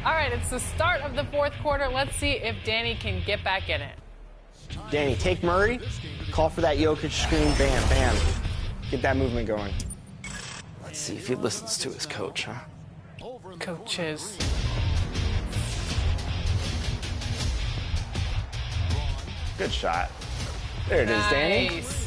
All right, it's the start of the fourth quarter. Let's see if Danny can get back in it. Danny, take Murray, call for that Jokic screen, bam, bam. Get that movement going. Let's see if he listens to his coach, huh? Coaches. Good shot. There it is, Danny. Nice.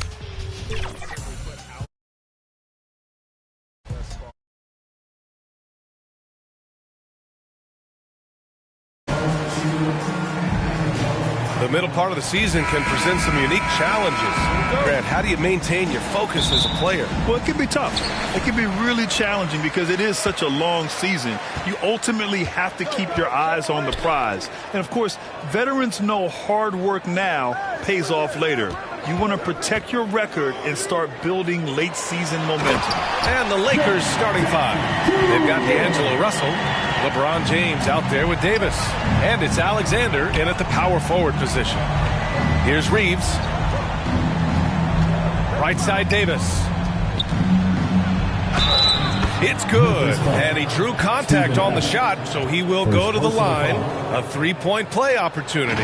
The middle part of the season can present some unique challenges. Grant, how do you maintain your focus as a player? Well, it can be tough. It can be really challenging because it is such a long season. You ultimately have to keep your eyes on the prize. And, of course, veterans know hard work now pays off later. You want to protect your record and start building late-season momentum. And the Lakers starting five. They've got D'Angelo Russell, LeBron James out there with Davis. And it's Alexander in at the power forward position. Here's Reeves. Right side Davis. It's good. And he drew contact on the shot, so he will go to the line. A three-point play opportunity.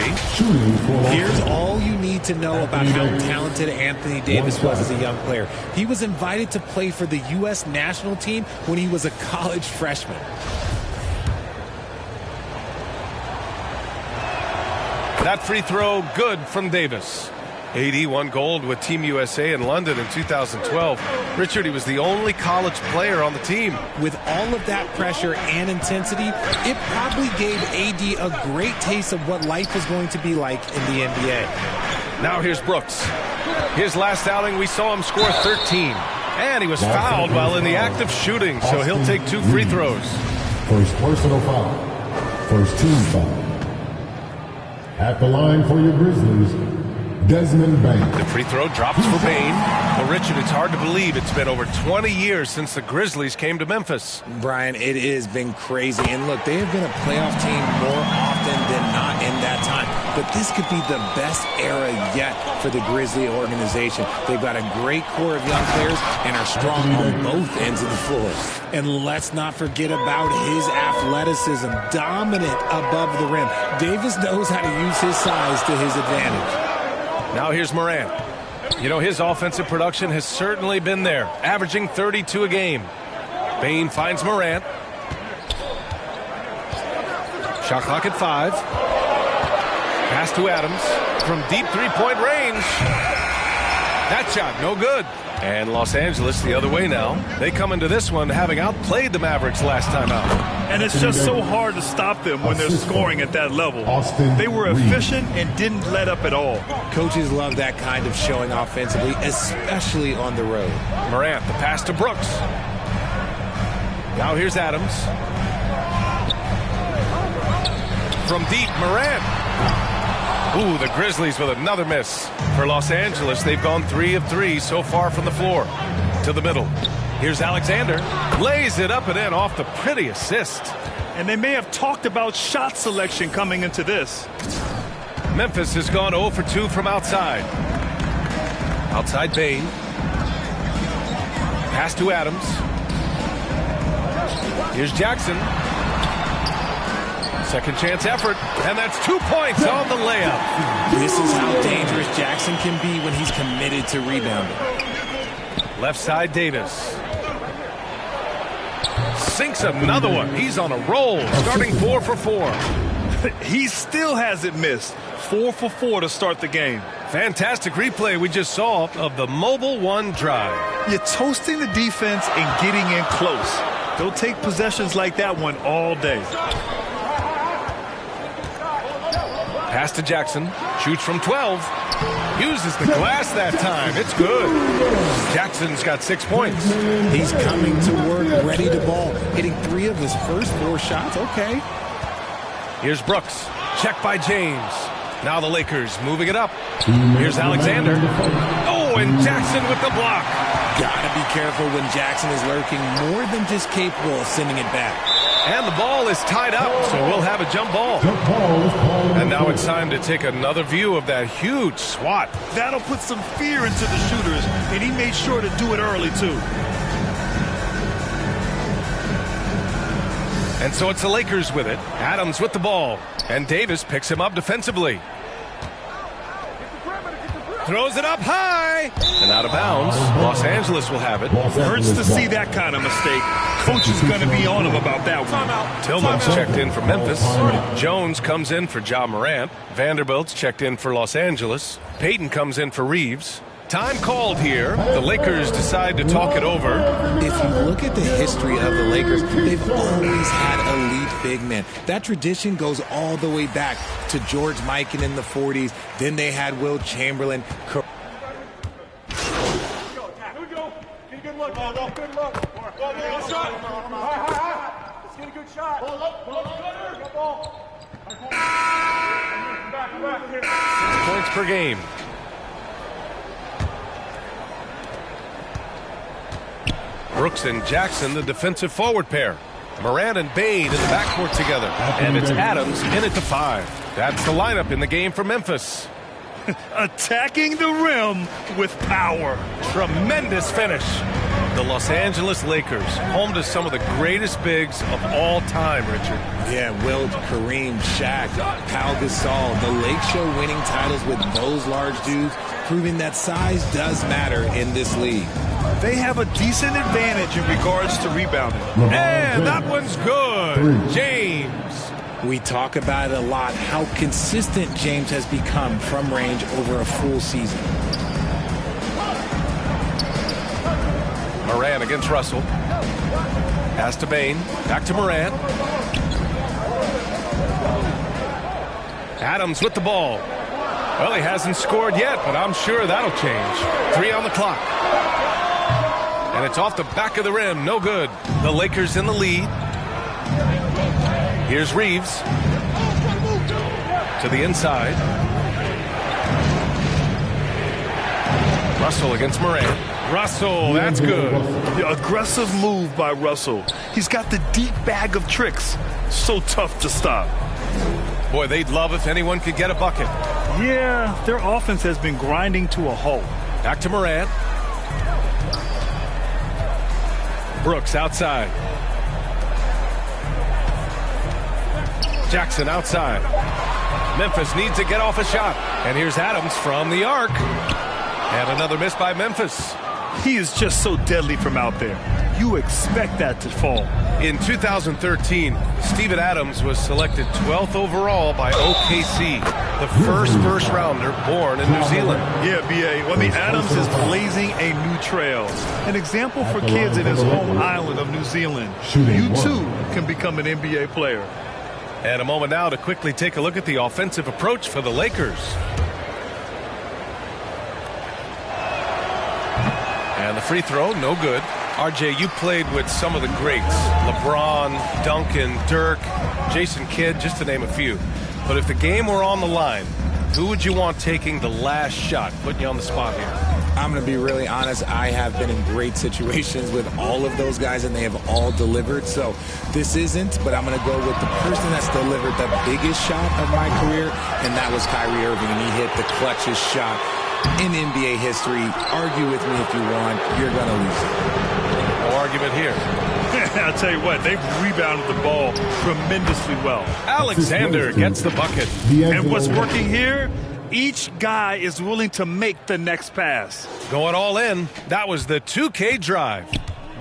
Here's all you need to know about how talented Anthony Davis was as a young player. He was invited to play for the U.S. national team when he was a college freshman. That free throw good from Davis. AD won gold with Team USA in London in 2012. Richard, he was the only college player on the team. With all of that pressure and intensity, it probably gave AD a great taste of what life is going to be like in the NBA. Now here's Brooks. His last outing, we saw him score 13. And he was fouled while in the act of shooting, so he'll take 2 free throws. First personal foul. First team foul. At the line for your Grizzlies, Desmond Bain. The free throw drops for Bain. Well, Richard, it's hard to believe it's been over 20 years since the Grizzlies came to Memphis. Brian, it has been crazy. And look, they have been a playoff team more often than not in that time. But this could be the best era yet for the Grizzly organization. They've got a great core of young players and are strong on both ends of the floor. And let's not forget about his athleticism, dominant above the rim. Davis knows how to use his size to his advantage. Now here's Morant. You know, his offensive production has certainly been there, averaging 32 a game. Bain finds Morant. Shot clock at 5. Pass to Adams from deep three-point range. That shot, no good. And Los Angeles the other way now. They come into this one having outplayed the Mavericks last time out. And it's just so hard to stop them when they're scoring at that level. They were efficient and didn't let up at all. Coaches love that kind of showing offensively, especially on the road. Morant, the pass to Brooks. Now here's Adams. From deep, Morant. Ooh, the Grizzlies with another miss. For Los Angeles, they've gone 3 of 3 so far from the floor. To the middle. Here's Alexander. Lays it up and in off the pretty assist. And they may have talked about shot selection coming into this. Memphis has gone 0 for 2 from outside. Outside Bain. Pass to Adams. Here's Jackson. Second chance effort, and that's 2 points on the layup. This is how dangerous Jackson can be when he's committed to rebounding. Left side Davis. Sinks another one. He's on a roll, starting 4 for 4. He still hasn't missed. 4 for 4 to start the game. Fantastic replay we just saw of the Mobile One drive. You're toasting the defense and getting in close. They'll take possessions like that one all day. Pass to Jackson. Shoots from 12. Uses the glass that time. It's good. Jackson's got 6 points. He's coming to work ready to ball. Hitting 3 of his first 4 shots. Okay. Here's Brooks. Check by James. Now the Lakers moving it up. Here's Alexander. Oh, and Jackson with the block. Gotta be careful when Jackson is lurking, more than just capable of sending it back. And the ball is tied up, so we'll have a jump ball. And now it's time to take another view of that huge swat. That'll put some fear into the shooters, and he made sure to do it early, too. And so it's the Lakers with it. Adams with the ball. And Davis picks him up defensively. Throws it up high. And out of bounds. Los Angeles will have it. Hurts to see that kind of mistake. Coach is going to be on him about that one. Tillman's checked in for Memphis. Jones comes in for Ja Morant. Vanderbilt's checked in for Los Angeles. Payton comes in for Reeves. Time called here. The Lakers decide to talk it over. If you look at the history of the Lakers, they've always had elite big men. That tradition goes all the way back to George Mikan in the 40s. Then they had Will Chamberlain. Points per game. Brooks and Jackson, the defensive forward pair. Morant and Bane in the backcourt together. And it's Adams in at the 5. That's the lineup in the game for Memphis. Attacking the rim with power. Tremendous finish. The Los Angeles Lakers, home to some of the greatest bigs of all time, Richard. Yeah, Wilt, Kareem, Shaq, Pau Gasol. The Lake Show winning titles with those large dudes, proving that size does matter in this league. They have a decent advantage in regards to rebounding. And that one's good. James. We talk about it a lot, how consistent James has become from range over a full season. Morant against Russell. Pass to Bane. Back to Morant. Adams with the ball. Well, he hasn't scored yet, but I'm sure that'll change. 3 on the clock. And it's off the back of the rim. No good. The Lakers in the lead. Here's Reeves. To the inside. Russell against Morant. Russell, that's good. The aggressive move by Russell. He's got the deep bag of tricks. So tough to stop. Boy, they'd love if anyone could get a bucket. Yeah, their offense has been grinding to a halt. Back to Morant. Brooks outside. Jackson outside. Memphis needs to get off a shot. And here's Adams from the arc. And another miss by Memphis. He is just so deadly from out there. You expect that to fall. In 2013, Steven Adams was selected 12th overall by OKC, the first rounder born in New Zealand. Yeah, B.A. I mean, Adams is blazing a new trail. An example for kids in his home island of New Zealand. You, too, can become an NBA player. And a moment now to quickly take a look at the offensive approach for the Lakers. And the free throw, no good. RJ, you played with some of the greats. LeBron, Duncan, Dirk, Jason Kidd, just to name a few. But if the game were on the line, who would you want taking the last shot? Putting you on the spot here. I'm going to be really honest. I have been in great situations with all of those guys, and they have all delivered. So this isn't, but I'm going to go with the person that's delivered the biggest shot of my career, and that was Kyrie Irving, and he hit the clutchest shot in NBA history. Argue with me if you want. You're going to lose it. No argument here. I'll tell you what, they've rebounded the ball tremendously well. Alexander gets the bucket. And what's working here? Each guy is willing to make the next pass. Going all in. That was the 2K drive.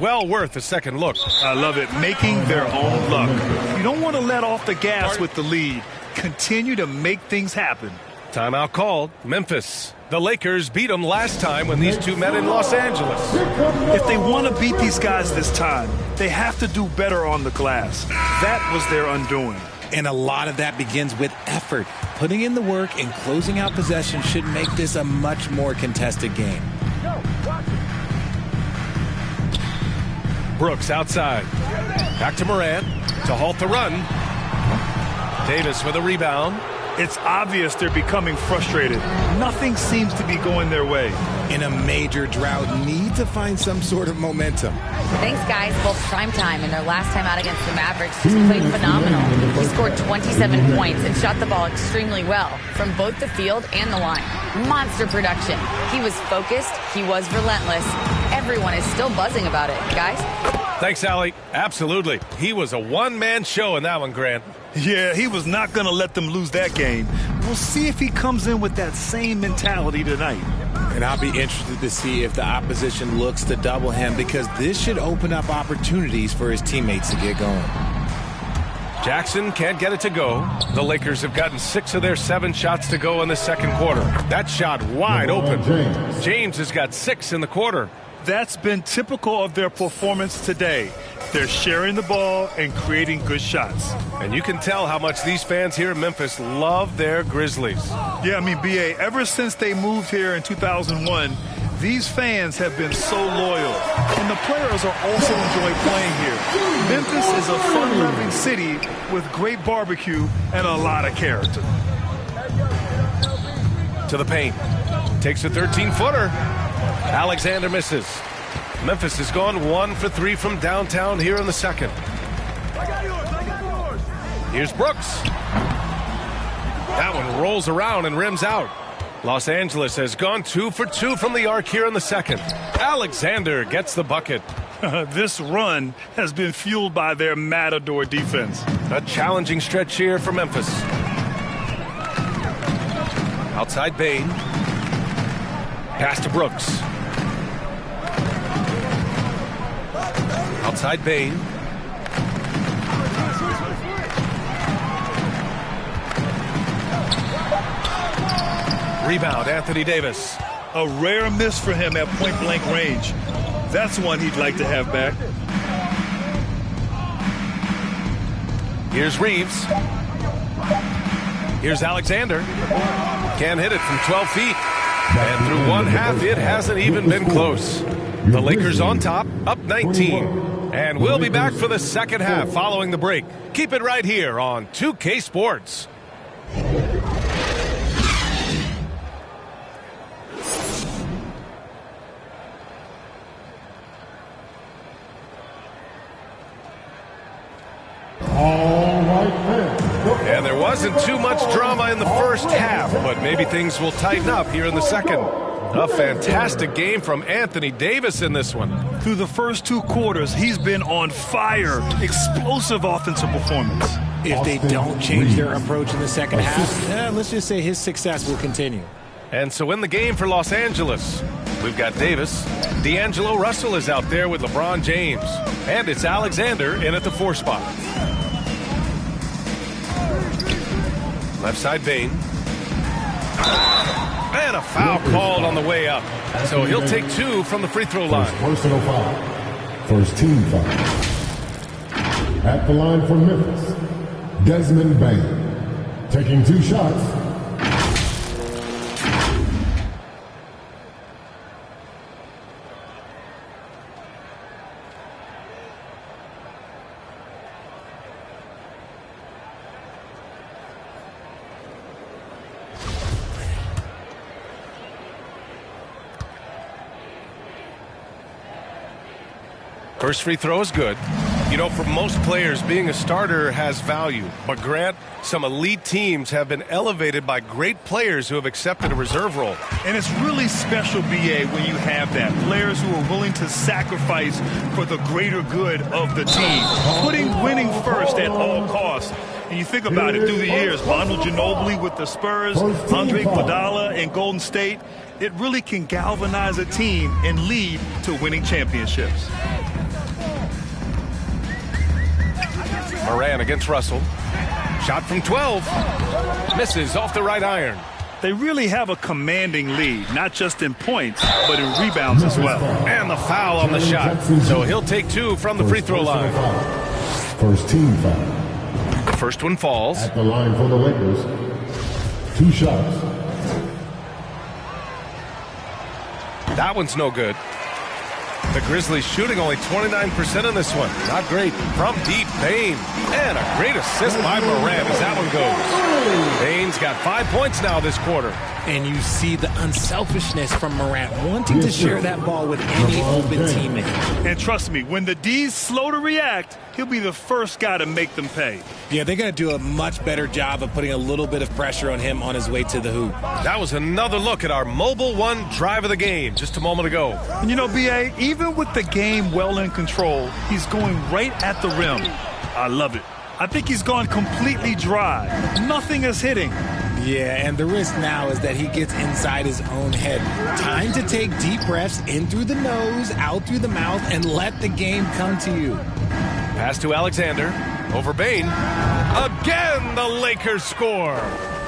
Well worth a second look. I love it. Making their own luck. You don't want to let off the gas with the lead. Continue to make things happen. Timeout called. Memphis. The Lakers beat them last time when these two met in Los Angeles. If they want to beat these guys this time, they have to do better on the glass. That was their undoing. And a lot of that begins with effort. Putting in the work and closing out possession should make this a much more contested game. Brooks outside. Back to Morant to halt the run. Davis with a rebound. It's obvious they're becoming frustrated. Nothing seems to be going their way. In a major drought, need to find some sort of momentum. Thanks, guys. Both Primetime and their last time out against the Mavericks just played phenomenal. He scored 27 points and shot the ball extremely well from both the field and the line. Monster production. He was focused. He was relentless. Everyone is still buzzing about it, guys. Thanks, Allie. Absolutely. He was a one-man show in that one, Grant. Yeah, he was not going to let them lose that game. We'll see if he comes in with that same mentality tonight. And I'll be interested to see if the opposition looks to double him, because this should open up opportunities for his teammates to get going. Jackson can't get it to go. The Lakers have gotten 6 of their 7 shots to go in the second quarter. That shot wide open. James has got 6 in the quarter. That's been typical of their performance today. They're sharing the ball and creating good shots. And you can tell how much these fans here in Memphis love their Grizzlies. Yeah, I mean, B.A., ever since they moved here in 2001, these fans have been so loyal. And the players are also enjoy playing here. Memphis is a fun-loving city with great barbecue and a lot of character. To the paint. Takes a 13-footer. Alexander misses. Memphis has gone 1 for 3 from downtown here in the second. Here's Brooks. That one rolls around and rims out. Los Angeles has gone 2 for 2 from the arc here in the second. Alexander gets the bucket. This run has been fueled by their Matador defense. A challenging stretch here for Memphis. Outside Bain. Pass to Brooks. Outside Bain. Rebound, Anthony Davis. A rare miss for him at point-blank range. That's one he'd like to have back. Here's Reeves. Here's Alexander. Can't hit it from 12 feet. And through one half, it hasn't even been close. The Lakers on top, up 19. And we'll be back for the second half following the break. Keep it right here on 2K Sports. And there wasn't too much drama in the first half, but maybe things will tighten up here in the second. A fantastic game from Anthony Davis in this one. Through the first 2 quarters, he's been on fire. Explosive offensive performance. If they don't change their approach in the second half, let's just say his success will continue. And so in the game for Los Angeles, we've got Davis. D'Angelo Russell is out there with LeBron James. And it's Alexander in at the 4 spot. Left side Bain. And a foul called on the way up. So he'll take 2 from the free throw line. Personal foul. First team foul. At the line for Memphis, Desmond Bain. Taking 2 shots. First free throw is good. You know, for most players, being a starter has value. But Grant, some elite teams have been elevated by great players who have accepted a reserve role. And it's really special, B.A., when you have that. Players who are willing to sacrifice for the greater good of the team. Putting winning first at all costs. And you think about it through the years, Manu Ginobili with the Spurs, Andre Iguodala in Golden State. It really can galvanize a team and lead to winning championships. Moran against Russell. Shot from 12. Misses off the right iron. They really have a commanding lead, not just in points, but in rebounds as well. And the foul on the shot. So he'll take 2 from the free throw line. First team foul. The first one falls. At the line for the Lakers, 2 shots. That one's no good. The Grizzlies shooting only 29% in this one. Not great. From deep, Bain. And a great assist by Moran as that one goes. Bain's got 5 points now this quarter. And you see the unselfishness from Morant, wanting to share that ball with any open teammate. And trust me, when the D's slow to react, he'll be the first guy to make them pay. Yeah, they're going to do a much better job of putting a little bit of pressure on him on his way to the hoop. That was another look at our Mobile One drive of the game just a moment ago. And you know, B.A., even even with the game well in control, he's going right at the rim. I love it. I think he's gone completely dry. Nothing is hitting. Yeah, and the risk now is that he gets inside his own head. Time to take deep breaths in through the nose, out through the mouth, and let the game come to you. Pass to Alexander. Over Bain. Again, the Lakers score.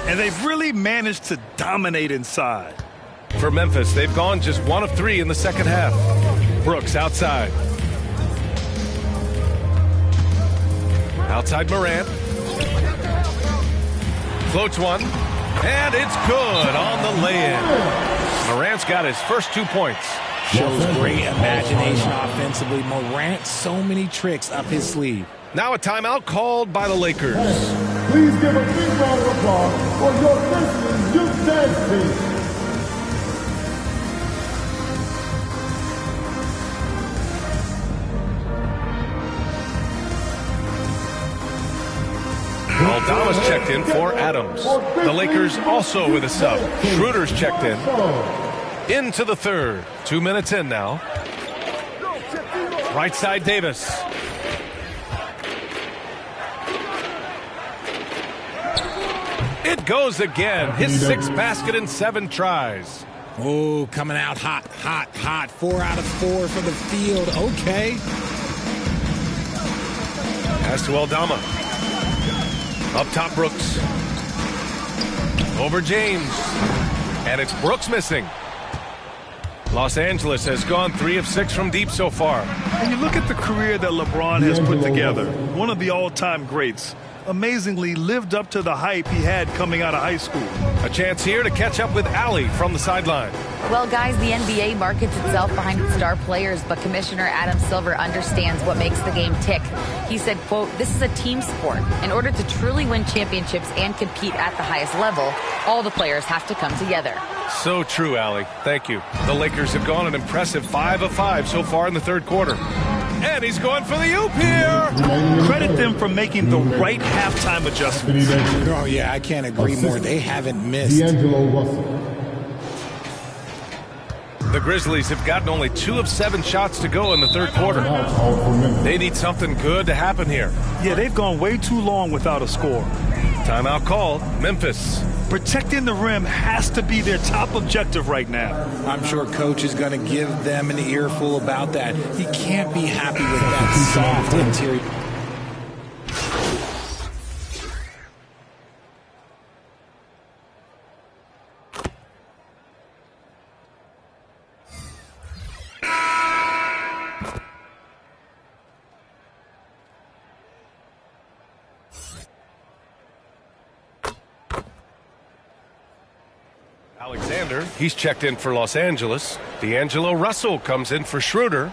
And they've really managed to dominate inside. For Memphis, they've gone just 1 of 3 in the second half. Brooks outside. Outside Morant. Floats one. And it's good on the lay-in. Morant's got his first 2 points. Shows great imagination offensively. Morant, so many tricks up his sleeve. Now a timeout called by the Lakers. Please give a big round of applause for your Grizzlies youth dance team. Aldama's checked in for Adams. The Lakers also with a sub. Schroeder's checked in. Into the third. 2 minutes in now. Right side Davis. It goes again. His 6th basket in 7 tries. Oh, coming out hot, hot, hot. 4 out of 4 for the field. Okay. Pass to Aldama. Up top, Brooks. Over James. And it's Brooks missing. Los Angeles has gone 3 of 6 from deep so far. And you look at the career that LeBron has put together. One of the all-time greats. Amazingly lived up to the hype he had coming out of high school. A chance here to catch up with Allie from the sideline. Well, guys, the NBA markets itself behind its star players, but Commissioner Adam Silver understands what makes the game tick. He said, quote, "This is a team sport. In order to truly win championships and compete at the highest level, all the players have to come together." So true, Allie. Thank you. The Lakers have gone an impressive 5 of 5 so far in the third quarter. And he's going for the oop here. Credit them for making the right halftime adjustments. Oh, yeah, I can't agree more. They haven't missed. D'Angelo Russell. The Grizzlies have gotten only 2 of 7 shots to go in the third quarter. They need something good to happen here. Yeah, they've gone way too long without a score. Timeout called. Memphis. Protecting the rim has to be their top objective right now. I'm sure Coach is going to give them an earful about that. He can't be happy with that soft interior. Alexander, he's checked in for Los Angeles. D'Angelo Russell comes in for Schroeder.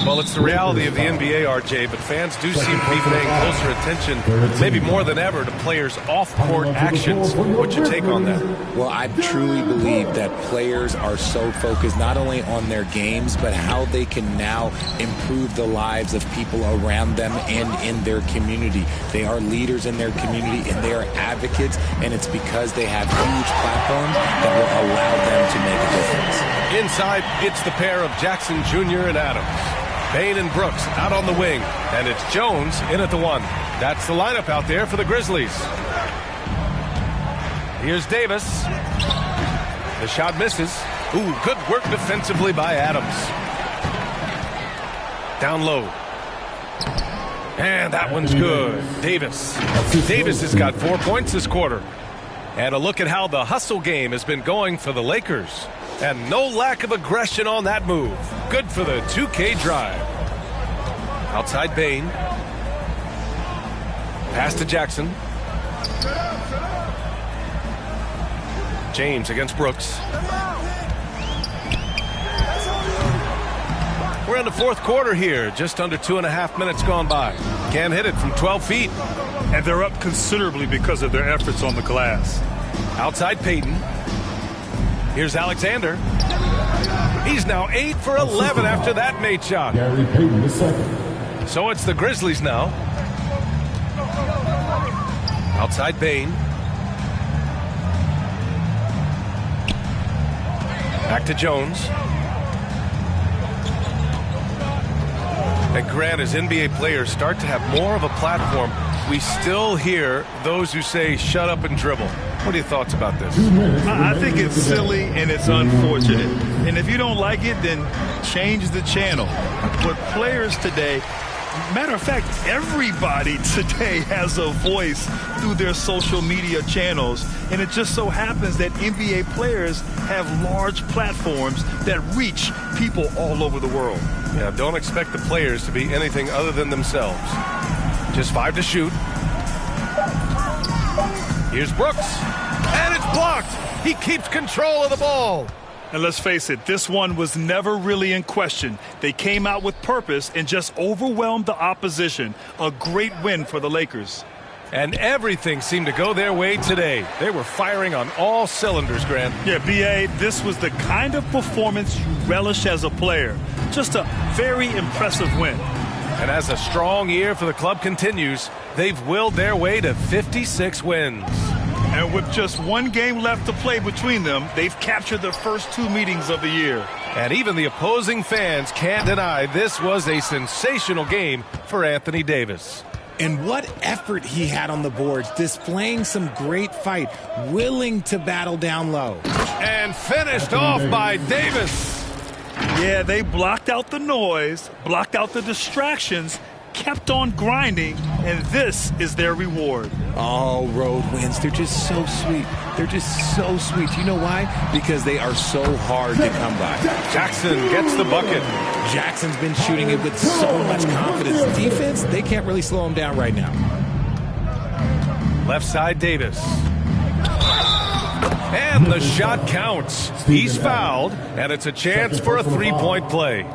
Well, it's the reality of the NBA, RJ, but fans do seem to be paying closer attention, maybe more than ever, to players' off-court actions. What's your take on that? Well, I truly believe that players are so focused not only on their games, but how they can now improve the lives of people around them and in their community. They are leaders in their community, and they are advocates, and it's because they have huge platforms that will allow them to make a difference. Inside, it's the pair of Jackson Jr. and Adams. Bain and Brooks out on the wing, and it's Jones in at the 1. That's the lineup out there for the Grizzlies. Here's Davis. The shot misses. Ooh, good work defensively by Adams. Down low. And that one's good. Davis. Davis has got 4 points this quarter. And a look at how the hustle game has been going for the Lakers. And no lack of aggression on that move. Good for the 2K drive. Outside Bain. Pass to Jackson. James against Brooks. We're in the fourth quarter here. Just under 2.5 minutes gone by. Can't hit it from 12 feet. And they're up considerably because of their efforts on the glass. Outside Payton. Here's Alexander. He's now 8 for 11 after that made shot. Gary Payton the second. So it's the Grizzlies now. Outside Bain. Back to Jones. And Grant, as NBA players start to have more of a platform, we still hear those who say, shut up and dribble. What are your thoughts about this? I think it's silly and it's unfortunate. And if you don't like it, then change the channel. But players today, matter of fact, everybody today has a voice through their social media channels. And it just so happens that NBA players have large platforms that reach people all over the world. Yeah, don't expect the players to be anything other than themselves. Just 5 to shoot. Here's Brooks. And it's blocked. He keeps control of the ball. And let's face it, this one was never really in question. They came out with purpose and just overwhelmed the opposition. A great win for the Lakers. And everything seemed to go their way today. They were firing on all cylinders, Grant. Yeah, B.A., this was the kind of performance you relish as a player. Just a very impressive win. And as a strong year for the club continues, they've willed their way to 56 wins. And with just one game left to play between them, they've captured the first 2 meetings of the year. And even the opposing fans can't deny this was a sensational game for Anthony Davis. And what effort he had on the boards, displaying some great fight, willing to battle down low. And finished off by Davis. Yeah, they blocked out the noise, blocked out the distractions, kept on grinding, and this is their reward. Oh, road wins. They're just so sweet. They're just so sweet. You know why? Because they are so hard to come by. Jackson gets the bucket. Jackson's been shooting it with so much confidence. Defense, they can't really slow him down right now. Left side, Davis. And the shot counts. He's fouled, and it's a chance for a three-point play.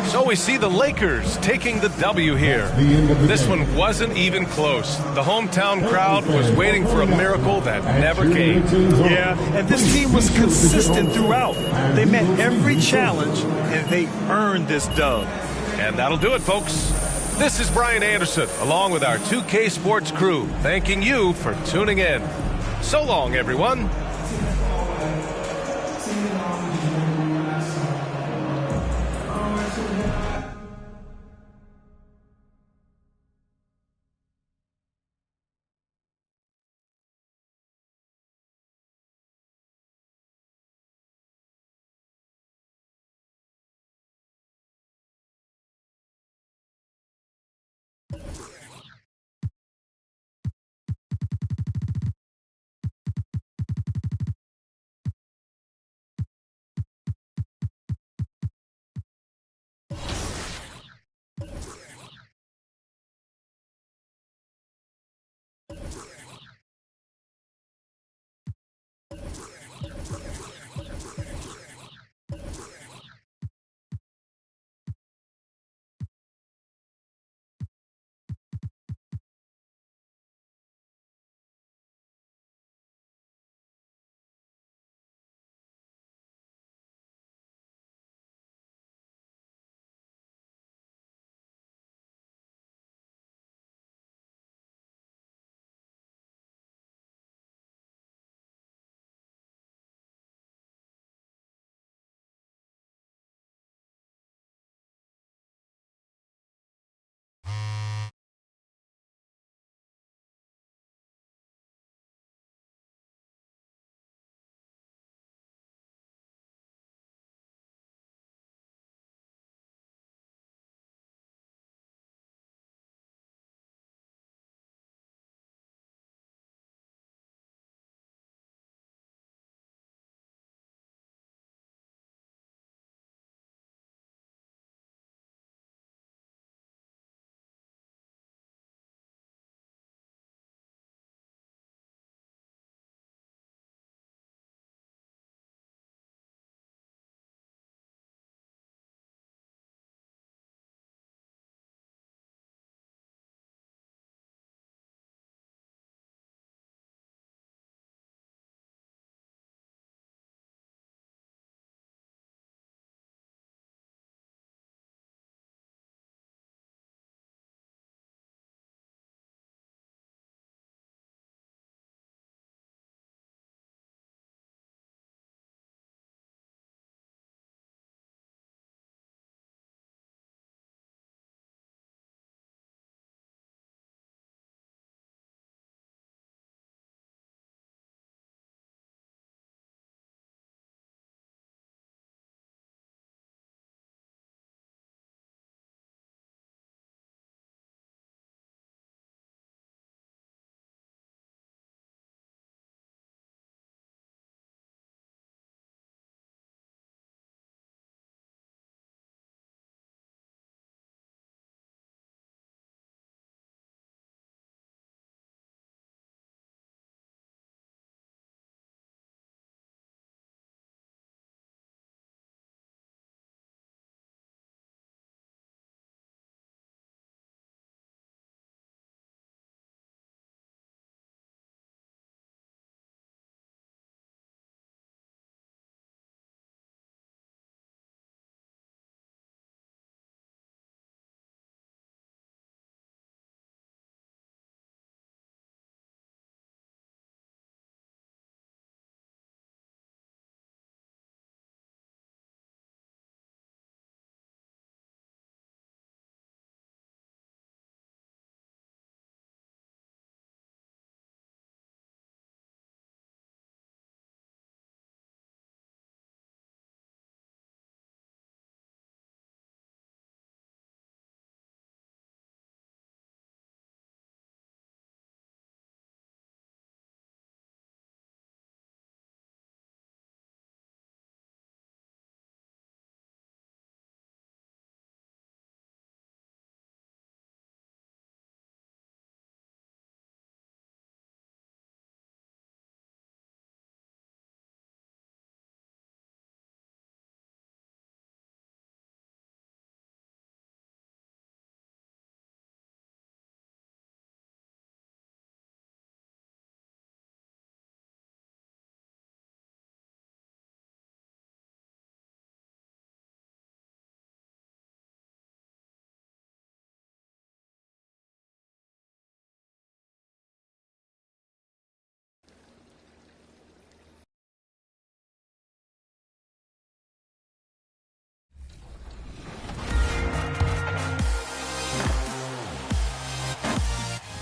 So we see the Lakers taking the W here. This one wasn't even close. The hometown crowd was waiting for a miracle that never came. Yeah, and this team was consistent throughout. They met every challenge, and they earned this dub. And that'll do it, folks. This is Brian Anderson, along with our 2K Sports crew, thanking you for tuning in. So long, everyone.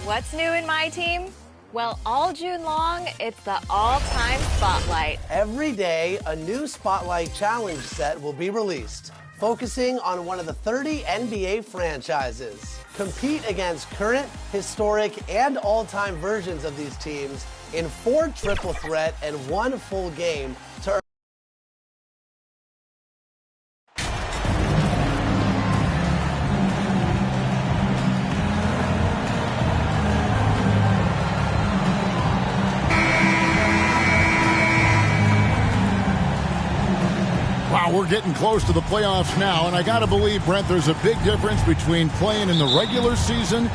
What's new in my team? Well, all June long, it's the all-time Spotlight. Every day, a new Spotlight Challenge set will be released, focusing on one of the 30 NBA franchises. Compete against current, historic, and all-time versions of these teams in 4 triple threat and 1 full game to earn. Wow, we're getting close to the playoffs now, and I got to believe, Brent, there's a big difference between playing in the regular season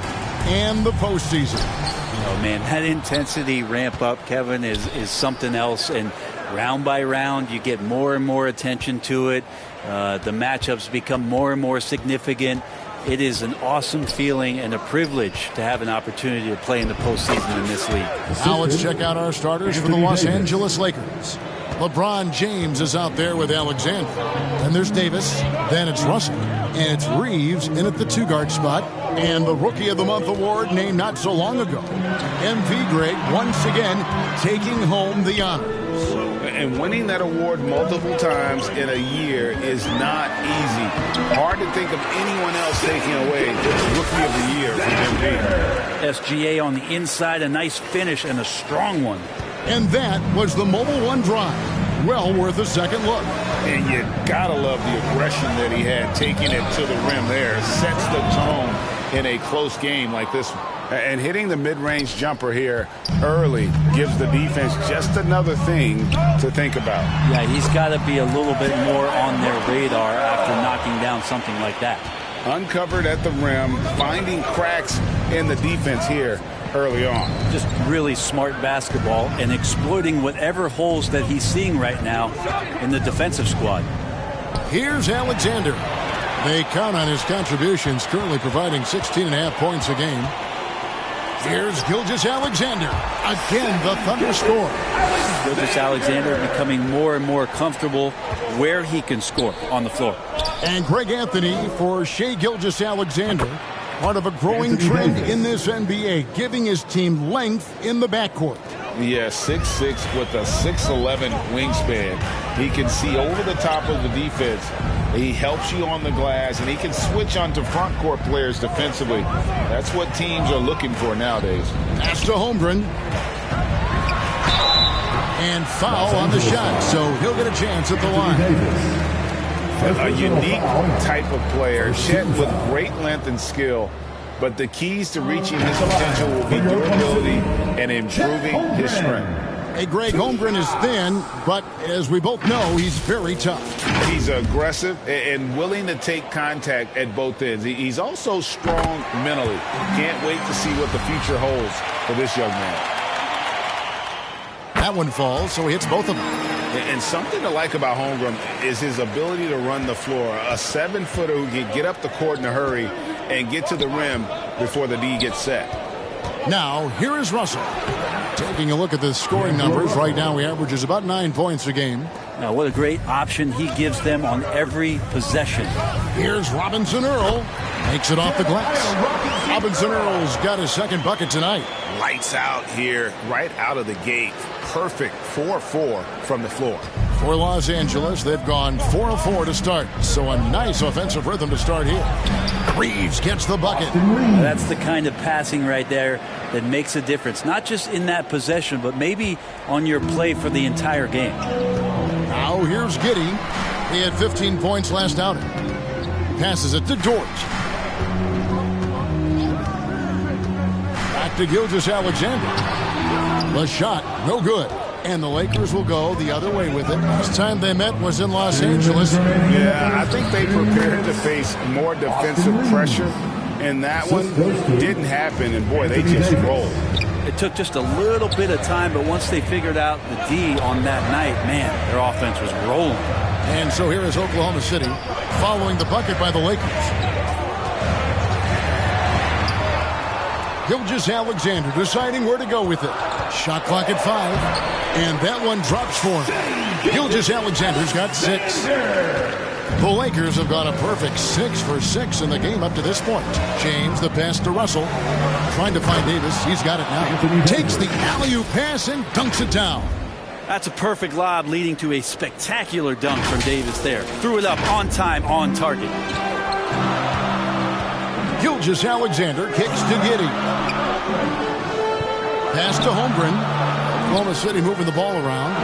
and the postseason. Oh, man, that intensity ramp up, Kevin, is something else, and round by round, you get more and more attention to it. The matchups become more and more significant. It is an awesome feeling and a privilege to have an opportunity to play in the postseason in this league. Now let's check out our starters for the Los Angeles Lakers. LeBron James is out there with Alexander. Then there's Davis. Then it's Russell. And it's Reeves in at the 2-guard spot. And the Rookie of the Month award named not so long ago. MV Greg once again taking home the honors. And winning that award multiple times in a year is not easy. Hard to think of anyone else taking away this Rookie of the Year from MV. SGA on the inside, a nice finish and a strong one. And that was the Mobile One drive. Well worth a second look. And you gotta love the aggression that he had taking it to the rim there. Sets the tone in a close game like this one. And hitting the mid-range jumper here early gives the defense just another thing to think about. Yeah, he's got to be a little bit more on their radar after knocking down something like that. Uncovered at the rim, finding cracks in the defense here early on. Just really smart basketball and exploiting whatever holes that he's seeing right now in the defensive squad. Here's Alexander. They count on his contributions, currently providing 16.5 points a game. Here's Gilgeous-Alexander. Again, the Thunder score. Gilgeous-Alexander becoming more and more comfortable where he can score on the floor. And Greg Anthony for Shai Gilgeous-Alexander. Part of a growing trend in this NBA, giving his team length in the backcourt. Yeah, 6'6" with a 6'11" wingspan. He can see over the top of the defense. He helps you on the glass, and he can switch onto front court players defensively. That's what teams are looking for nowadays. Pass to Holmgren. And foul on the shot, so he'll get a chance at the line. A unique type of player, Chet with great length and skill, but the keys to reaching his potential will be durability and improving his strength. Hey, Greg, Holmgren is thin, but as we both know, he's very tough. He's aggressive and willing to take contact at both ends. He's also strong mentally. Can't wait to see what the future holds for this young man. That one falls, so he hits both of them. And something to like about Holmgren is his ability to run the floor. A 7-footer who can get up the court in a hurry and get to the rim before the D gets set. Now, here is Russell. Taking a look at the scoring numbers, right now he averages about 9 points a game. Now, what a great option he gives them on every possession. Here's Robinson Earl. Makes it off the glass. Robinson Earl's got his second bucket tonight. Lights out here, right out of the gate. Perfect 4-4 from the floor. For Los Angeles, they've gone 4 of 4 to start. So a nice offensive rhythm to start here. Reeves gets the bucket. That's the kind of passing right there that makes a difference. Not just in that possession, but maybe on your play for the entire game. Now here's Giddey. He had 15 points last outing. Passes it to Dort. Back to Gilgeous-Alexander. The shot, no good. And the Lakers will go the other way with it. Last time they met was in Los Angeles. Yeah, I think they prepared to face more defensive pressure. And that one didn't happen. And, boy, they just rolled. It took just a little bit of time, but once they figured out the D on that night, man, their offense was rolling. And so here is Oklahoma City following the bucket by the Lakers. Gilgeous-Alexander deciding where to go with it. Shot clock at 5. And that one drops for him. Gilgeous-Alexander's got 6. The Lakers have gone a perfect 6 for 6 in the game up to this point. James, the pass to Russell. Trying to find Davis. He's got it now. Takes the alley-oop pass and dunks it down. That's a perfect lob leading to a spectacular dunk from Davis there. Threw it up on time, on target. Gilgeous-Alexander kicks to Giddey. Pass to Holmgren. Oklahoma City moving the ball around.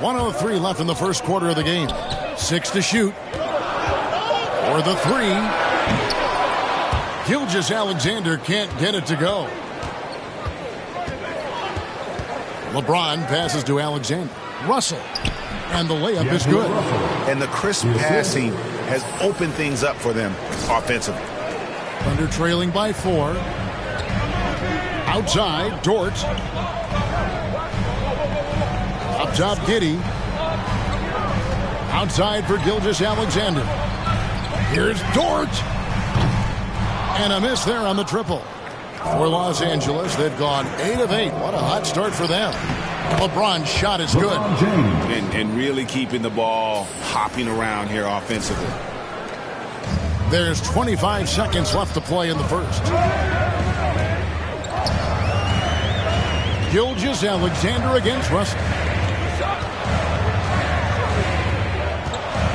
1:03 left in the first quarter of the game. 6 to shoot. For the 3. Gilgeous-Alexander can't get it to go. LeBron passes to Alexander. Russell. And the layup is good. And the crisp passing has opened things up for them offensively. Thunder trailing by 4. Outside, Dort. Up top, Giddey. Outside for Gilgeous-Alexander. Here's Dort. And a miss there on the triple. For Los Angeles, they've gone 8 of 8. What a hot start for them. LeBron's shot is good. And really keeping the ball hopping around here offensively. There's 25 seconds left to play in the first. Gilgeous-Alexander against Russell.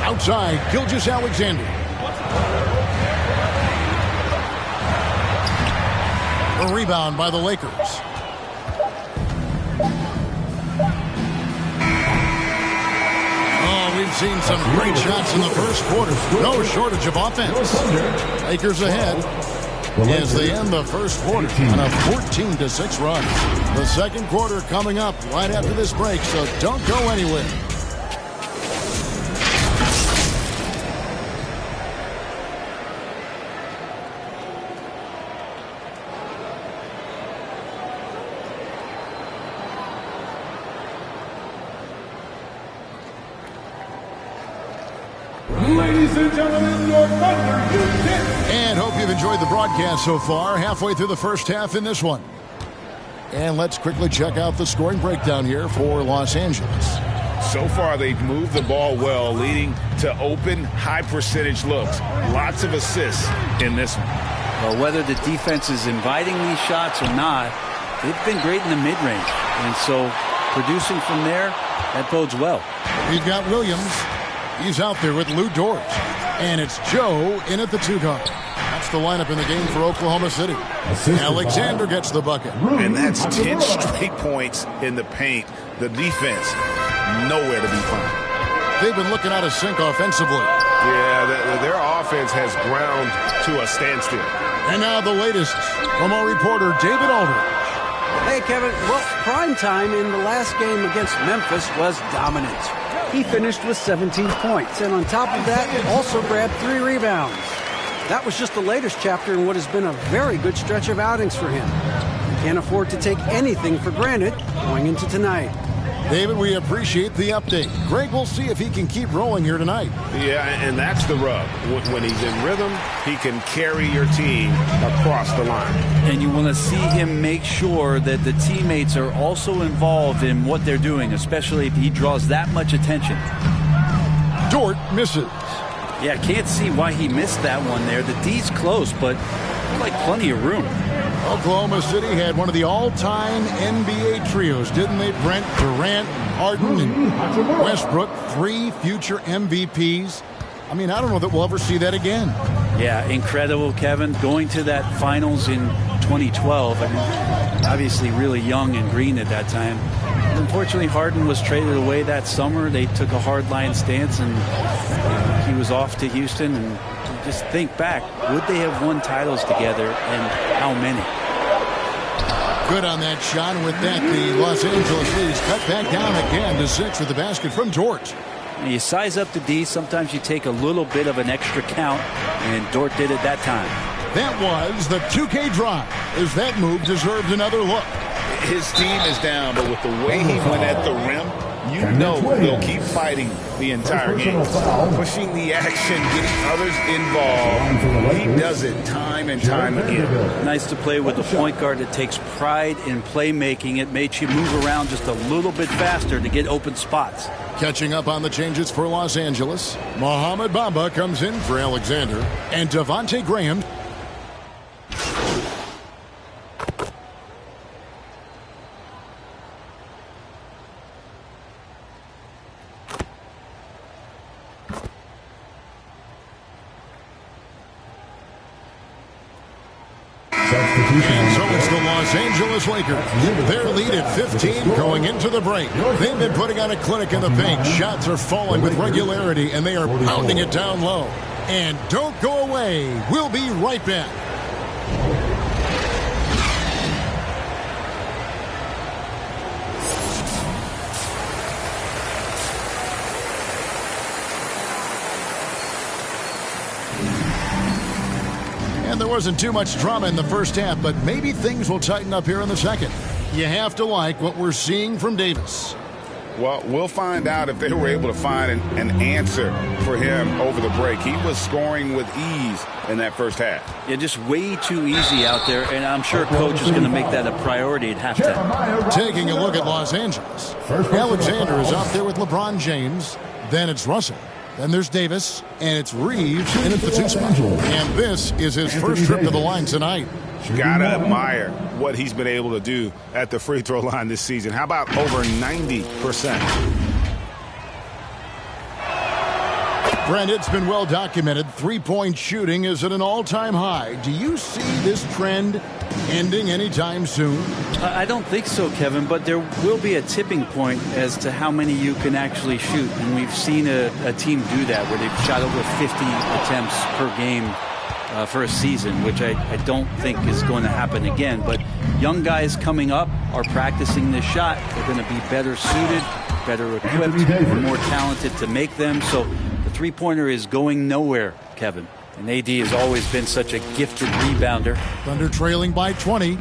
Outside, Gilgeous-Alexander. A rebound by the Lakers. Oh, we've seen some great shots in the first quarter. No shortage of offense. Lakers ahead as they end the first quarter on a 14-6 run. The second quarter coming up right after this break, so don't go anywhere. Ladies and gentlemen, your Thunder Unit. And hope you've enjoyed the broadcast so far. Halfway through the first half in this one. And let's quickly check out the scoring breakdown here for Los Angeles. So far, they've moved the ball well, leading to open, high-percentage looks. Lots of assists in this one. Well, whether the defense is inviting these shots or not, they've been great in the mid-range. And so producing from there, that bodes well. We've got Williams. He's out there with Lou Dort. And it's Joe in at the 2 guard. That's the lineup in the game for Oklahoma City. Alexander gets the bucket. And that's 10 straight points in the paint. The defense, nowhere to be found. They've been looking out of sync offensively. Yeah, their offense has ground to a standstill. And now the latest from our reporter, David Aldridge. Hey, Kevin. Well, prime time in the last game against Memphis was dominant. He finished with 17 points, and on top of that, also grabbed 3 rebounds. That was just the latest chapter in what has been a very good stretch of outings for him. He can't afford to take anything for granted going into tonight. David, we appreciate the update. Greg will see if he can keep rolling here tonight. Yeah, and that's the rub. When he's in rhythm, he can carry your team across the line. And you want to see him make sure that the teammates are also involved in what they're doing, especially if he draws that much attention. Dort misses. Yeah, can't see why he missed that one there. The D's close, but like plenty of room. Oklahoma City had one of the all-time NBA trios, didn't they? Brent, Durant, Harden, and Westbrook, 3 future MVPs. I mean, I don't know that we'll ever see that again. Yeah, incredible, Kevin. Going to that finals in 2012. I mean, obviously really young and green at that time. Unfortunately, Harden was traded away that summer. They took a hardline stance, and he was off to Houston. And just think back, would they have won titles together, and how many? Good on that shot. And with that, the Los Angeles leads cut back down again to 6 with the basket from Dort. You size up the D, sometimes you take a little bit of an extra count, and Dort did it that time. That was the 2K drive, as that move deserved another look. His team is down, but with the way he went at the rim, You know they'll keep fighting the entire game. Pushing the action, getting others involved. He does it time and time again. Nice to play with a point guard that takes pride in playmaking. It makes you move around just a little bit faster to get open spots. Catching up on the changes for Los Angeles, Mohamed Bamba comes in for Alexander, and Devontae Graham. And so it's the Los Angeles Lakers. Their lead at 15 going into the break. They've been putting on a clinic in the paint. Shots are falling with regularity, and they are pounding it down low. And don't go away. We'll be right back. And there wasn't too much drama in the first half, but maybe things will tighten up here in the second. You have to like what we're seeing from Davis. Well, we'll find out if they were able to find an answer for him over the break. He was scoring with ease in that first half. Yeah, just way too easy out there, and I'm sure Coach is going to make that a priority at halftime. Taking a look at Los Angeles. Alexander is out there with LeBron James. Then it's Russell. Then there's Davis, and it's Reeves in at the 2 spot. And this is his first trip to the line tonight. Gotta admire what he's been able to do at the free throw line this season. How about over 90%? Brent, it's been well documented. Three-point shooting is at an all-time high. Do you see this trend ending anytime soon? I don't think so, Kevin, but there will be a tipping point as to how many you can actually shoot. And we've seen a team do that where they've shot over 50 attempts per game for a season, which I don't think is going to happen again. But young guys coming up are practicing this shot. They're going to be better suited, better equipped, more talented to make them. So the three-pointer is going nowhere, Kevin. And AD has always been such a gifted rebounder. Thunder trailing by 20.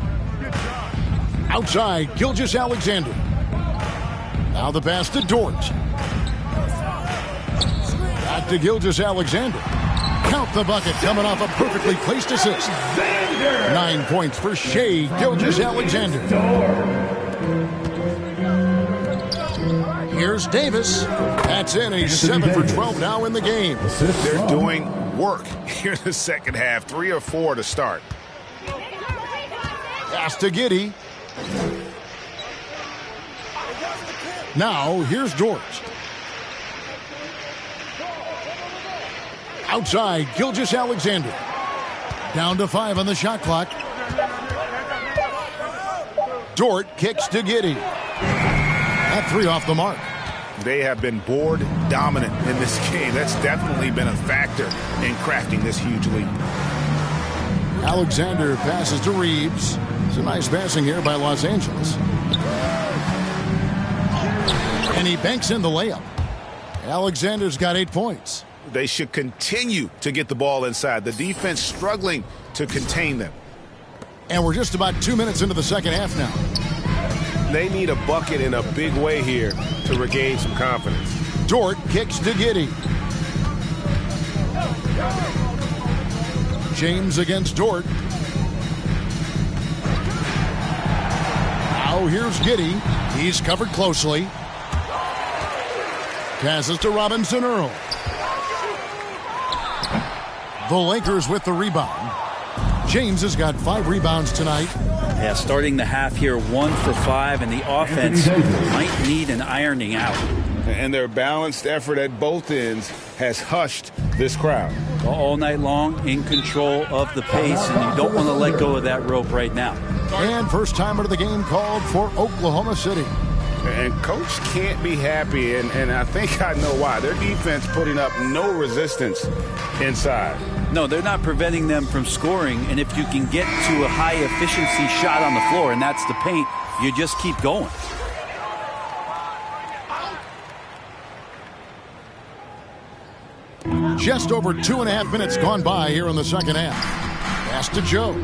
Outside, Gilgeous-Alexander. Now the pass to Dort. Back to Gilgeous-Alexander. Count the bucket coming off a perfectly placed assist. 9 points for Shai Gilgeous-Alexander. Here's Davis. That's in. He's 7 for 12 now in the game. They're doing work here in the second half. 3 or 4 to start. Pass to Giddey. Now here's Dort. Outside, Gilgeous-Alexander. Down to 5 on the shot clock. Dort kicks to Giddey. That 3 off the mark. They have been board dominant in this game. That's definitely been a factor in crafting this huge lead. Alexander passes to Reeves. It's a nice passing here by Los Angeles. And he banks in the layup. Alexander's got 8 points. They should continue to get the ball inside. The defense struggling to contain them. And we're just about 2 minutes into the second half now. They need a bucket in a big way here to regain some confidence. Dort kicks to Giddey. James against Dort. Now here's Giddey. He's covered closely. Passes to Robinson Earl. The Lakers with the rebound. James has got 5 rebounds tonight. Yeah, starting the half here 1 for 5, and the offense might need an ironing out. And their balanced effort at both ends has hushed this crowd. All night long, in control of the pace, and you don't want to let go of that rope right now. And first time out of the game called for Oklahoma City. And Coach can't be happy, and I think I know why. Their defense putting up no resistance inside. No, they're not preventing them from scoring, and if you can get to a high-efficiency shot on the floor, and that's the paint, you just keep going. Just over 2.5 minutes gone by here in the second half. Pass to Joe.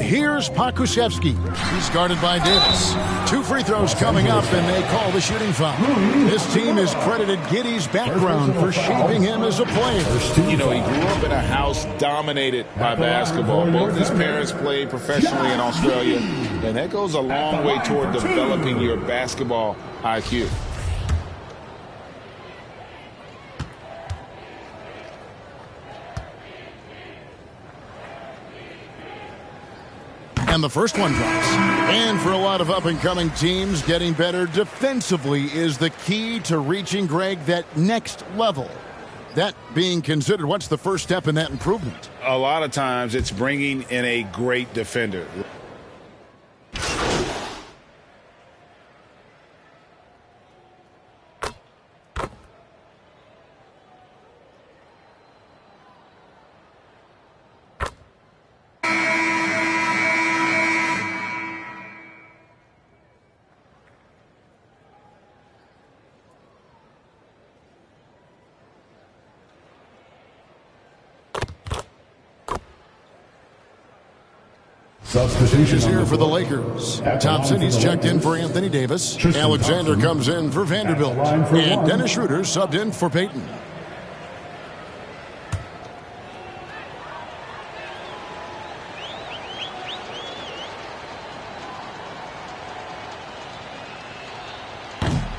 Here's Pokusevski. He's guarded by Davis. 2 free throws coming up, and they call the shooting foul. This team has credited Giddey's background for shaping him as a player. You know, he grew up in a house dominated by basketball. Both his parents played professionally in Australia, and that goes a long way toward developing your basketball IQ. And the first one drops. And for a lot of up-and-coming teams, getting better defensively is the key to reaching, Greg, that next level. That being considered, what's the first step in that improvement? A lot of times it's bringing in a great defender. Substitutions here for the Lakers. Thompson, he's checked in for Anthony Davis. Alexander comes in for Vanderbilt. And Dennis Schroeder subbed in for Payton.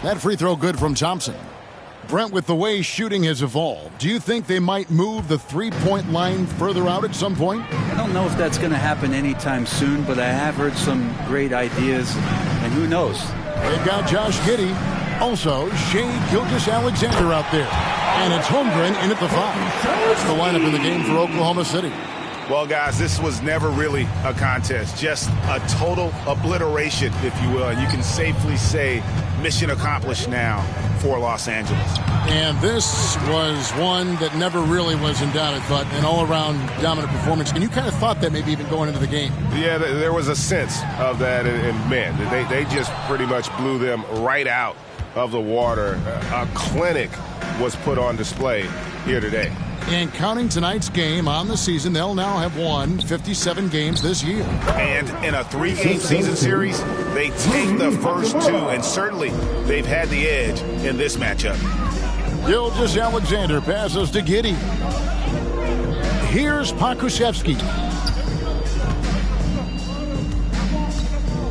That free throw good from Thompson. Brent, with the way shooting has evolved, do you think they might move the three-point line further out at some point? I don't know if that's going to happen anytime soon, but I have heard some great ideas, and who knows? They've got Josh Giddey. Also, Shea Gilgeous-Alexander out there. And it's Holmgren in at the 5. That's the lineup in the game for Oklahoma City. Well, guys, this was never really a contest, just a total obliteration, if you will. And you can safely say mission accomplished now for Los Angeles. And this was one that never really was in doubt, I thought, an all-around dominant performance. And you kind of thought that maybe even going into the game. Yeah, there was a sense of that, and man, they just pretty much blew them right out of the water. A clinic was put on display here today. And counting tonight's game on the season, they'll now have won 57 games this year. And in a 3-game season series, they take the first 2, and certainly they've had the edge in this matchup. Gilgeous-Alexander passes to Giddey. Here's Pokusevski.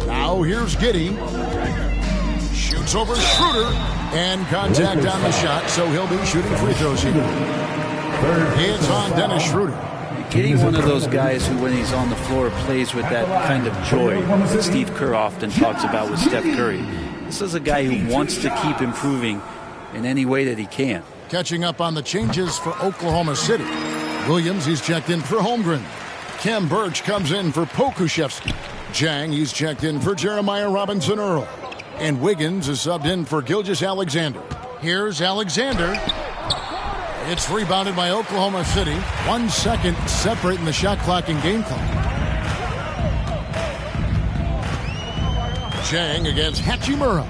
Now here's Giddey. Shoots over Schroeder. And contact on the shot, so he'll be shooting free throws here. It's on Dennis Schroeder. Giddey, one of those guys who, when he's on the floor, plays with that kind of joy that Steve Kerr often talks about with Steph Curry. This is a guy who wants to keep improving in any way that he can. Catching up on the changes for Oklahoma City. Williams, he's checked in for Holmgren. Kem Birch comes in for Pokusevski. Jang, he's checked in for Jeremiah Robinson-Earl. And Wiggins is subbed in for Gilgeous-Alexander. Here's Alexander. It's rebounded by Oklahoma City. 1 second separating the shot clock and game clock. Jang against Hachimura.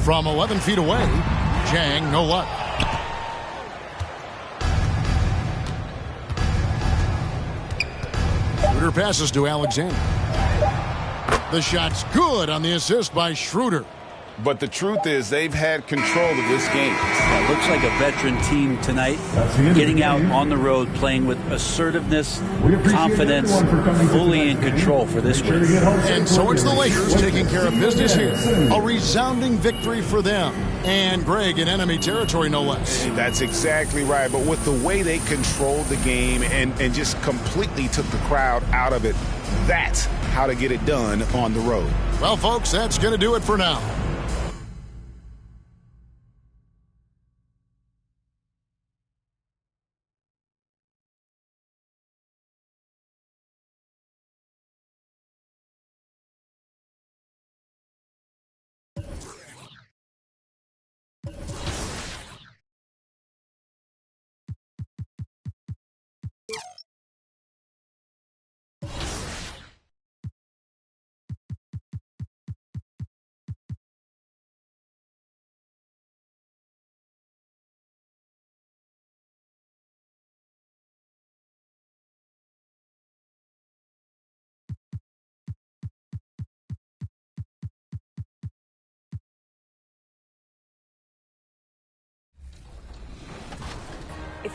From 11 feet away, Jang, no luck. Schroeder passes to Alexander. The shot's good on the assist by Schroeder. But the truth is they've had control of this game. It looks like a veteran team tonight, getting out on the road, playing with assertiveness, confidence, fully in control for this win. And so it's the Lakers taking care of business here. A resounding victory for them. And Greg in enemy territory, no less. That's exactly right. But with the way they controlled the game and just completely took the crowd out of it, that's how to get it done on the road. Well, folks, that's going to do it for now.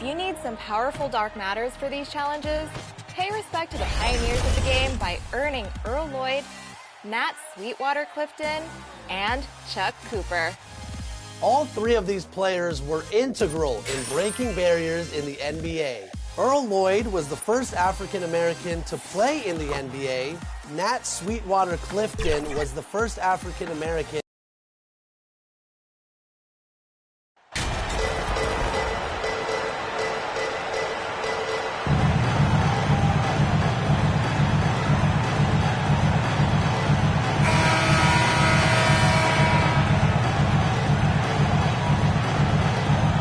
If you need some powerful dark matters for these challenges, pay respect to the pioneers of the game by earning Earl Lloyd, Matt Sweetwater Clifton, and Chuck Cooper. All three of these players were integral in breaking barriers in the NBA. Earl Lloyd was the first African American to play in the NBA. Nat Sweetwater Clifton was the first African American.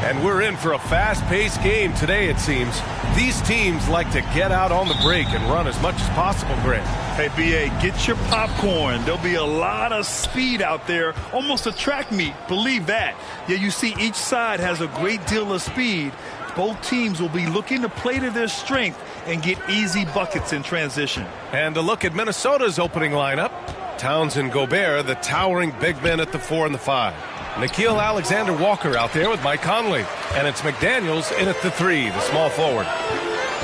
And we're in for a fast-paced game today, it seems. These teams like to get out on the break and run as much as possible, Grant. Hey, B.A., get your popcorn. There'll be a lot of speed out there, almost a track meet. Believe that. Yeah, you see each side has a great deal of speed. Both teams will be looking to play to their strength and get easy buckets in transition. And a look at Minnesota's opening lineup. Towns and Gobert, the towering big men at the 4 and the 5. Nickeil Alexander-Walker out there with Mike Conley. And it's McDaniels in at the 3, the small forward.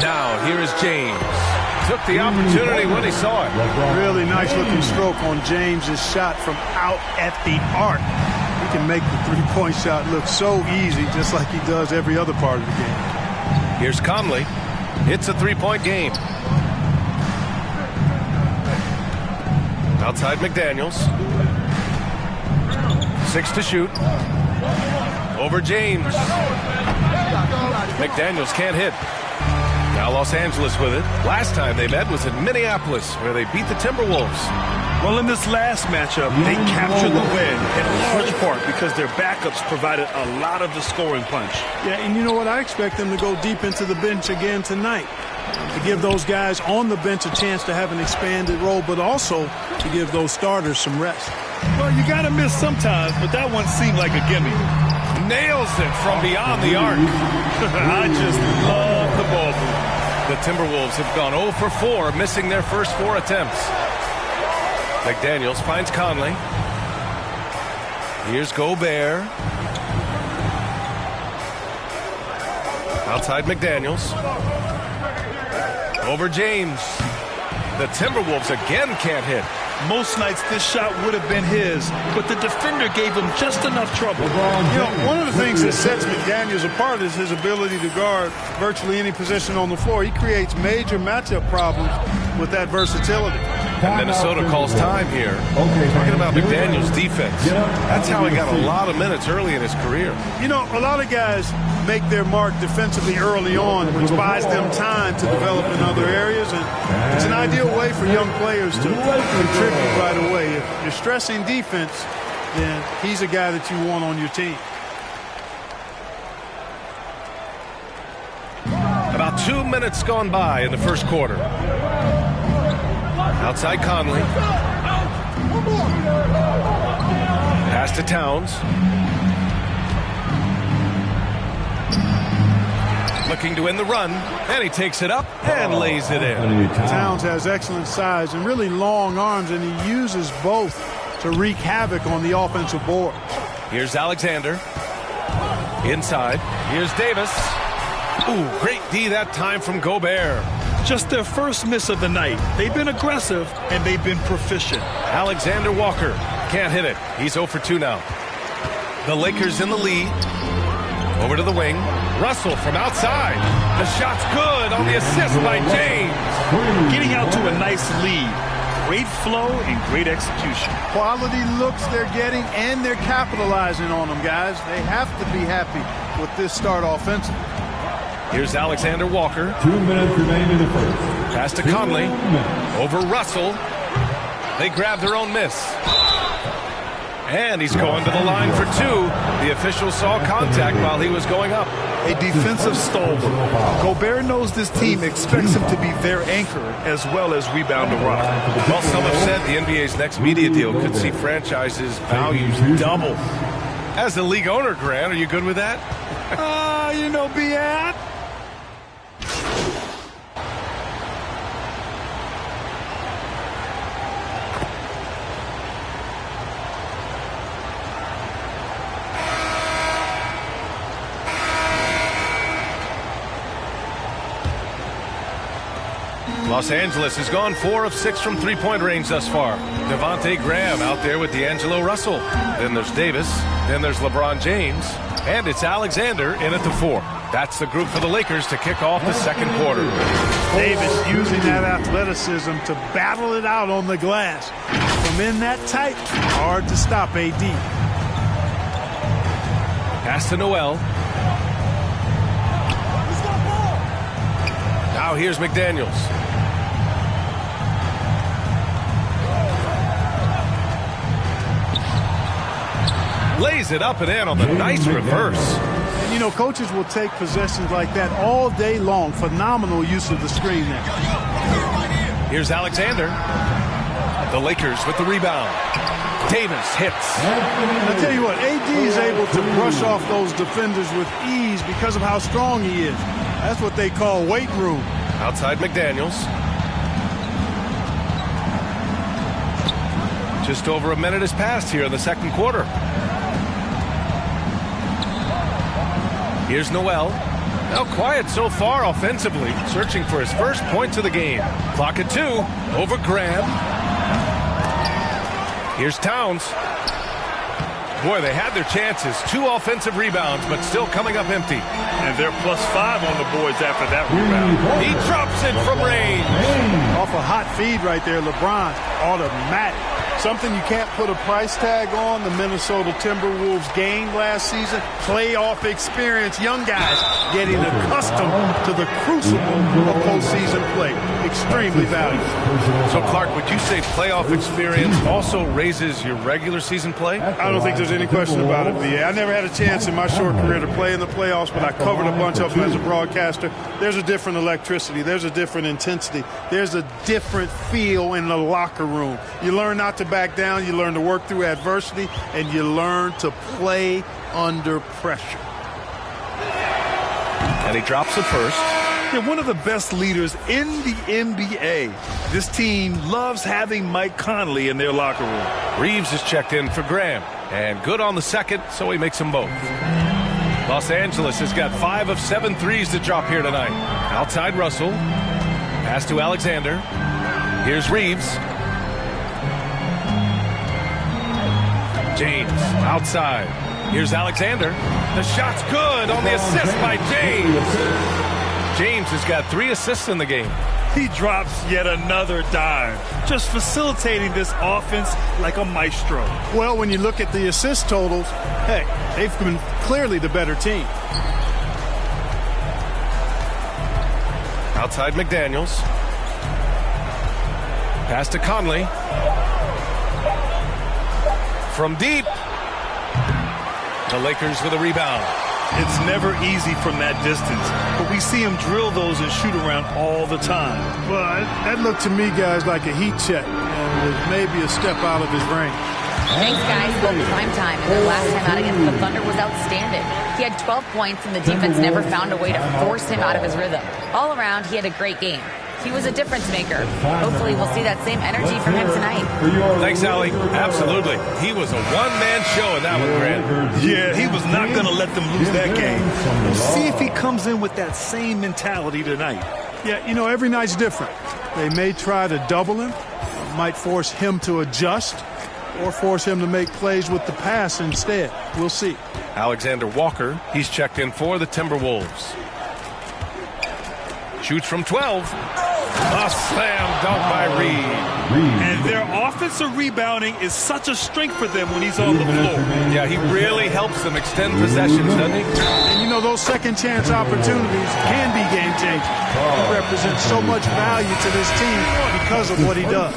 Now, here is James. Took the opportunity when he saw it. Really nice looking stroke on James's shot from out at the arc. He can make the three-point shot look so easy, just like he does every other part of the game. Here's Conley. It's a three-point game. Outside McDaniels. 6 to shoot. Over James. McDaniels can't hit. Now Los Angeles with it. Last time they met was in Minneapolis, where they beat the Timberwolves. Well, in this last matchup, they captured the win in large part because their backups provided a lot of the scoring punch. Yeah, and you know what? I expect them to go deep into the bench again tonight, to give those guys on the bench a chance to have an expanded role, but also to give those starters some rest. Well, you got to miss sometimes, but that one seemed like a gimme. Nails it from beyond the arc. I just love the ball move. The Timberwolves have gone 0 for 4, missing their first 4 attempts. McDaniels finds Conley. Here's Gobert. Outside McDaniels. Over James. The Timberwolves again can't hit. Most nights this shot would have been his, but the defender gave him just enough trouble. You know, one of the things that sets McDaniels apart is his ability to guard virtually any position on the floor. He creates major matchup problems with that versatility. And Minnesota calls time here. Talking about McDaniels' defense. That's how he got a lot of minutes early in his career. You know, a lot of guys make their mark defensively early on, which buys them time to develop in other areas. And it's an ideal way for young players to contribute right away. If you're stressing defense, then he's a guy that you want on your team. About 2 minutes gone by in the first quarter. Outside Conley. Pass to Towns. Looking to win the run, and he takes it up and lays it in. Towns has excellent size and really long arms, and he uses both to wreak havoc on the offensive board. Here's Alexander. Inside. Here's Davis. Ooh, great D that time from Gobert. Just their first miss of the night. They've been aggressive, and they've been proficient. Alexander Walker can't hit it. He's 0 for 2 now. The Lakers in the lead. Over to the wing. Russell from outside. The shot's good on the assist by James. Getting out to a nice lead. Great flow and great execution. Quality looks they're getting, and they're capitalizing on them, guys. They have to be happy with this start offensively. Here's Alexander Walker. 2 minutes remaining in the first. Pass to Conley. Over Russell. They grab their own miss. And he's going to the line for 2. The official saw contact while he was going up. A defensive stalwart. Gobert knows this team expects him to be their anchor as well as rebound the rock. Well, some have said the NBA's next media deal could see franchises' values double. As the league owner, Grant, are you good with that? You know, Biat. Los Angeles has gone 4 of 6 from three-point range thus far. Devontae Graham out there with D'Angelo Russell. Then there's Davis. Then there's LeBron James. And it's Alexander in at the 4. That's the group for the Lakers to kick off the second quarter. Davis using that athleticism to battle it out on the glass. From in that tight, hard to stop AD. Pass to Noel. Now here's McDaniels. Lays it up and in on the nice reverse. And, you know, coaches will take possessions like that all day long. Phenomenal use of the screen there. Here's Alexander. The Lakers with the rebound. Davis hits. I'll tell you what, AD is able to brush off those defenders with ease because of how strong he is. That's what they call weight room. Outside McDaniels. Just over a minute has passed here in the second quarter. Here's Noel. Now quiet so far offensively, searching for his first points of the game. Clock at 2. Over Graham. Here's Towns. Boy, they had their chances. 2 offensive rebounds, but still coming up empty. And they're +5 on the boards after that rebound. He drops it from range. Off a hot feed right there, LeBron. Automatic. Something you can't put a price tag on. The Minnesota Timberwolves gained last season. Playoff experience. Young guys getting accustomed to the crucible of postseason play. Extremely valuable. So, Clark, would you say playoff experience also raises your regular season play? I don't think there's any question about it, B.A. I never had a chance in my short career to play in the playoffs, but I covered a bunch of them as a broadcaster. There's a different electricity. There's a different intensity. There's a different feel in the locker room. You learn not to back down. You learn to work through adversity, and you learn to play under pressure. And he drops it first. Yeah, one of the best leaders in the NBA. This team loves having Mike Conley in their locker room. Reeves is checked in for Graham. And good on the second, so he makes them both. Los Angeles has got 5 of 7 threes to drop here tonight. Outside Russell. Pass to Alexander. Here's Reeves. James outside. Here's Alexander. The shot's good on the assist by James. James has got 3 assists in the game. He drops yet another dime, just facilitating this offense like a maestro. Well, when you look at the assist totals, hey, they've been clearly the better team. Outside McDaniels. Pass to Conley. From deep. The Lakers with a rebound. It's never easy from that distance, but we see him drill those and shoot around all the time. Well, that looked to me, guys, like a heat check, and was maybe a step out of his range. Thanks, guys. Well, prime time, and their last time out against the Thunder was outstanding. He had 12 points, and the defense never found a way to force him out of his rhythm. All around, he had a great game. He was a difference maker. Hopefully, we'll see that same energy from him tonight. Thanks, Allie. Absolutely. He was a one-man show in that one, Grant. Yeah, he was not going to let them lose that game. We'll see if he comes in with that same mentality tonight. Yeah, you know, every night's different. They may try to double him, might force him to adjust, or force him to make plays with the pass instead. We'll see. Alexander Walker, he's checked in for the Timberwolves. Shoots from 12. A slam dunk by Reed. And their offensive rebounding is such a strength for them when he's on the floor. Yeah, he really helps them extend possessions, doesn't he? And you know, those second chance opportunities can be game changing. He represents so much value to this team because of what he does.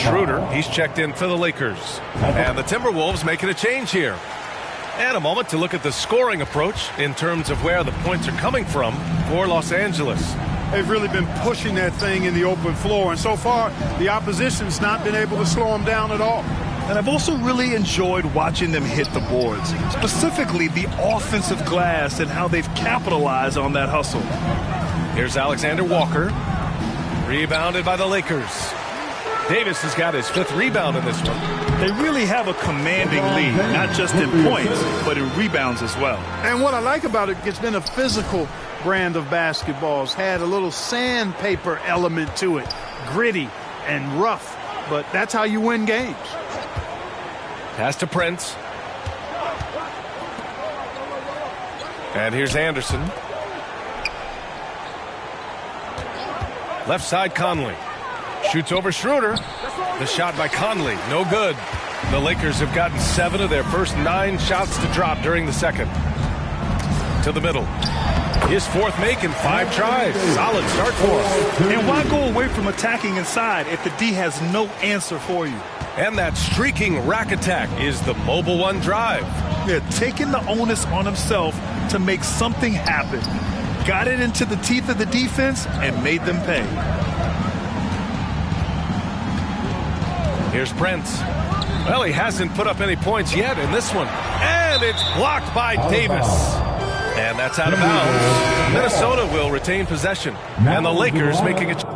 Schroeder, he's checked in for the Lakers. And the Timberwolves making a change here. And a moment to look at the scoring approach in terms of where the points are coming from for Los Angeles. They've really been pushing that thing in the open floor, and so far the opposition's not been able to slow them down at all. And I've also really enjoyed watching them hit the boards, specifically the offensive glass and how they've capitalized on that hustle. Here's Alexander Walker, rebounded by the Lakers. Davis has got his 5th rebound in this one. They really have a commanding lead, not just in points, but in rebounds as well. And what I like about it, it's been a physical brand of basketballs had a little sandpaper element to it, gritty and rough, but that's how you win games. Pass to Prince. And here's Anderson. Left side, Conley. Shoots over Schroeder. The shot by Conley, no good. The Lakers have gotten 7 of their first 9 shots to drop during the second. To the middle. His fourth make in 5 tries. Solid start for him. And why go away from attacking inside if the D has no answer for you? And that streaking rack attack is the Mobile One drive. Yeah, taking the onus on himself to make something happen. Got it into the teeth of the defense and made them pay. Here's Prince. Well, he hasn't put up any points yet in this one. And it's blocked by Davis. And that's out of bounds. Minnesota will retain possession. And the Lakers making a...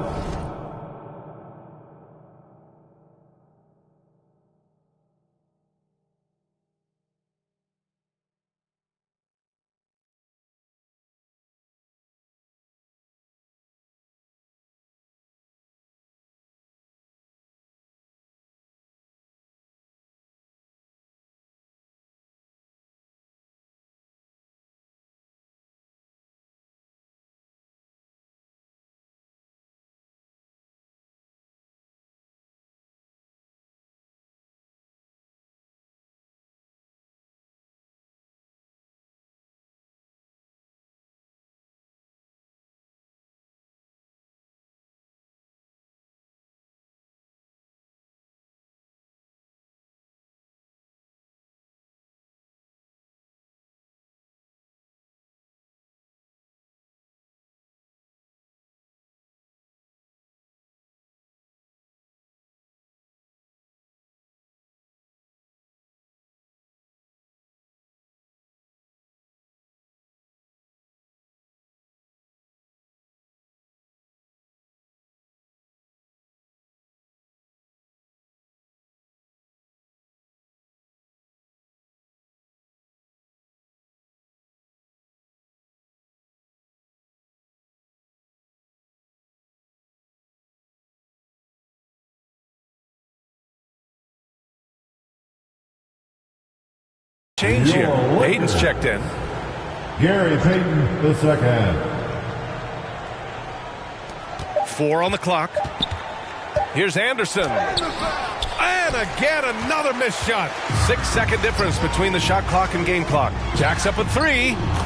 Change here. Hayden's checked in. Gary Payton, the second. 4 on the clock. Here's Anderson. And again, another missed shot. 6-second difference between the shot clock and game clock. Jack's up at 3.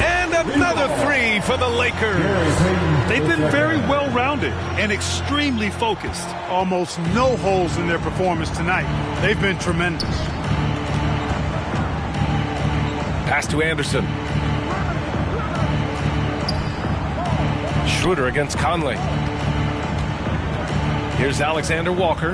And another 3 for the Lakers. They've been very well-rounded and extremely focused. Almost no holes in their performance tonight. They've been tremendous. Pass to Anderson. Schroeder against Conley. Here's Alexander Walker.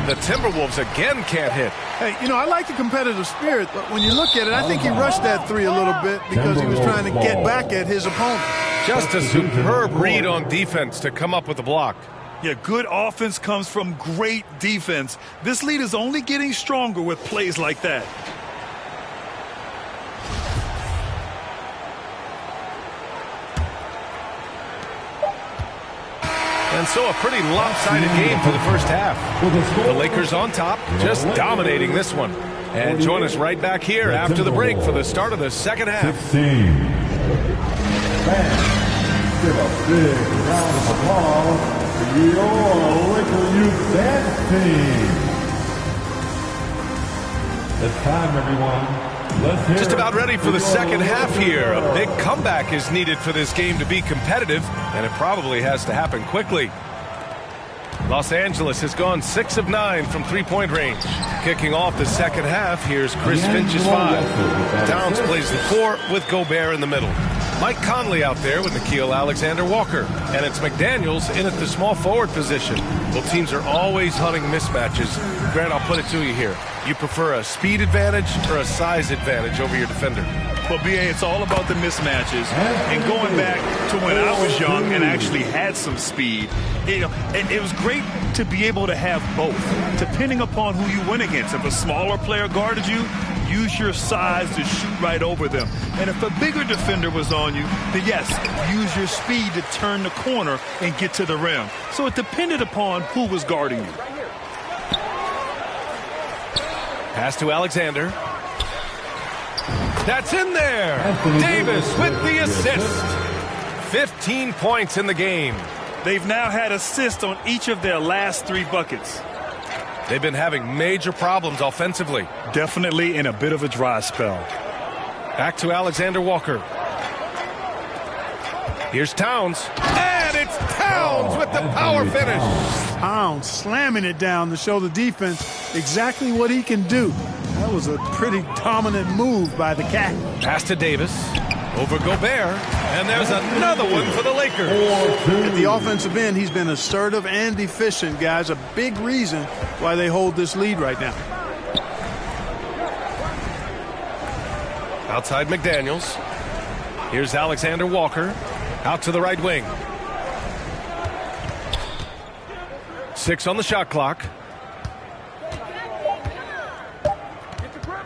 The Timberwolves again can't hit. Hey, you know, I like the competitive spirit, but when you look at it, I think he rushed that 3 a little bit because he was trying to get back at his opponent. Just a superb read on defense to come up with the block. Yeah, good offense comes from great defense. This lead is only getting stronger with plays like that. And so a pretty lopsided game for the first half. The Lakers on top, just dominating this one. And join us right back here after the break for the start of the second half. 16. Fans, give a big round of applause to your Laker Youth Dance Team. It's time, everyone. Just about ready for the second half here. A big comeback is needed for this game to be competitive, and it probably has to happen quickly. Los Angeles has gone 6 of 9 from three-point range. Kicking off the second half, here's Chris Finch's 5. Towns plays the 4 with Gobert in the middle. Mike Conley out there with Nickeil Alexander-Walker. And it's McDaniels in at the small forward position. Well, teams are always hunting mismatches. Grant, I'll put it to you here. You prefer a speed advantage or a size advantage over your defender? Well, B.A., it's all about the mismatches. And going back to when I was young and actually had some speed, and it was great to be able to have both, depending upon who you went against. If a smaller player guarded you, use your size to shoot right over them. And if a bigger defender was on you, then yes, use your speed to turn the corner and get to the rim. So it depended upon who was guarding you. Pass to Alexander. That's in there. Davis with the assist. 15 points in the game. They've now had assists on each of their last 3 buckets. They've been having major problems offensively. Definitely in a bit of a dry spell. Back to Alexander Walker. Here's Towns. And it's Towns with the power finish. Towns slamming it down to show the defense exactly what he can do. That was a pretty dominant move by the Cat. Pass to Davis. Over Gobert. And there's another one for the Lakers. At the offensive end, he's been assertive and efficient, guys. A big reason why they hold this lead right now. Outside McDaniels. Here's Alexander Walker. Out to the right wing. 6 on the shot clock.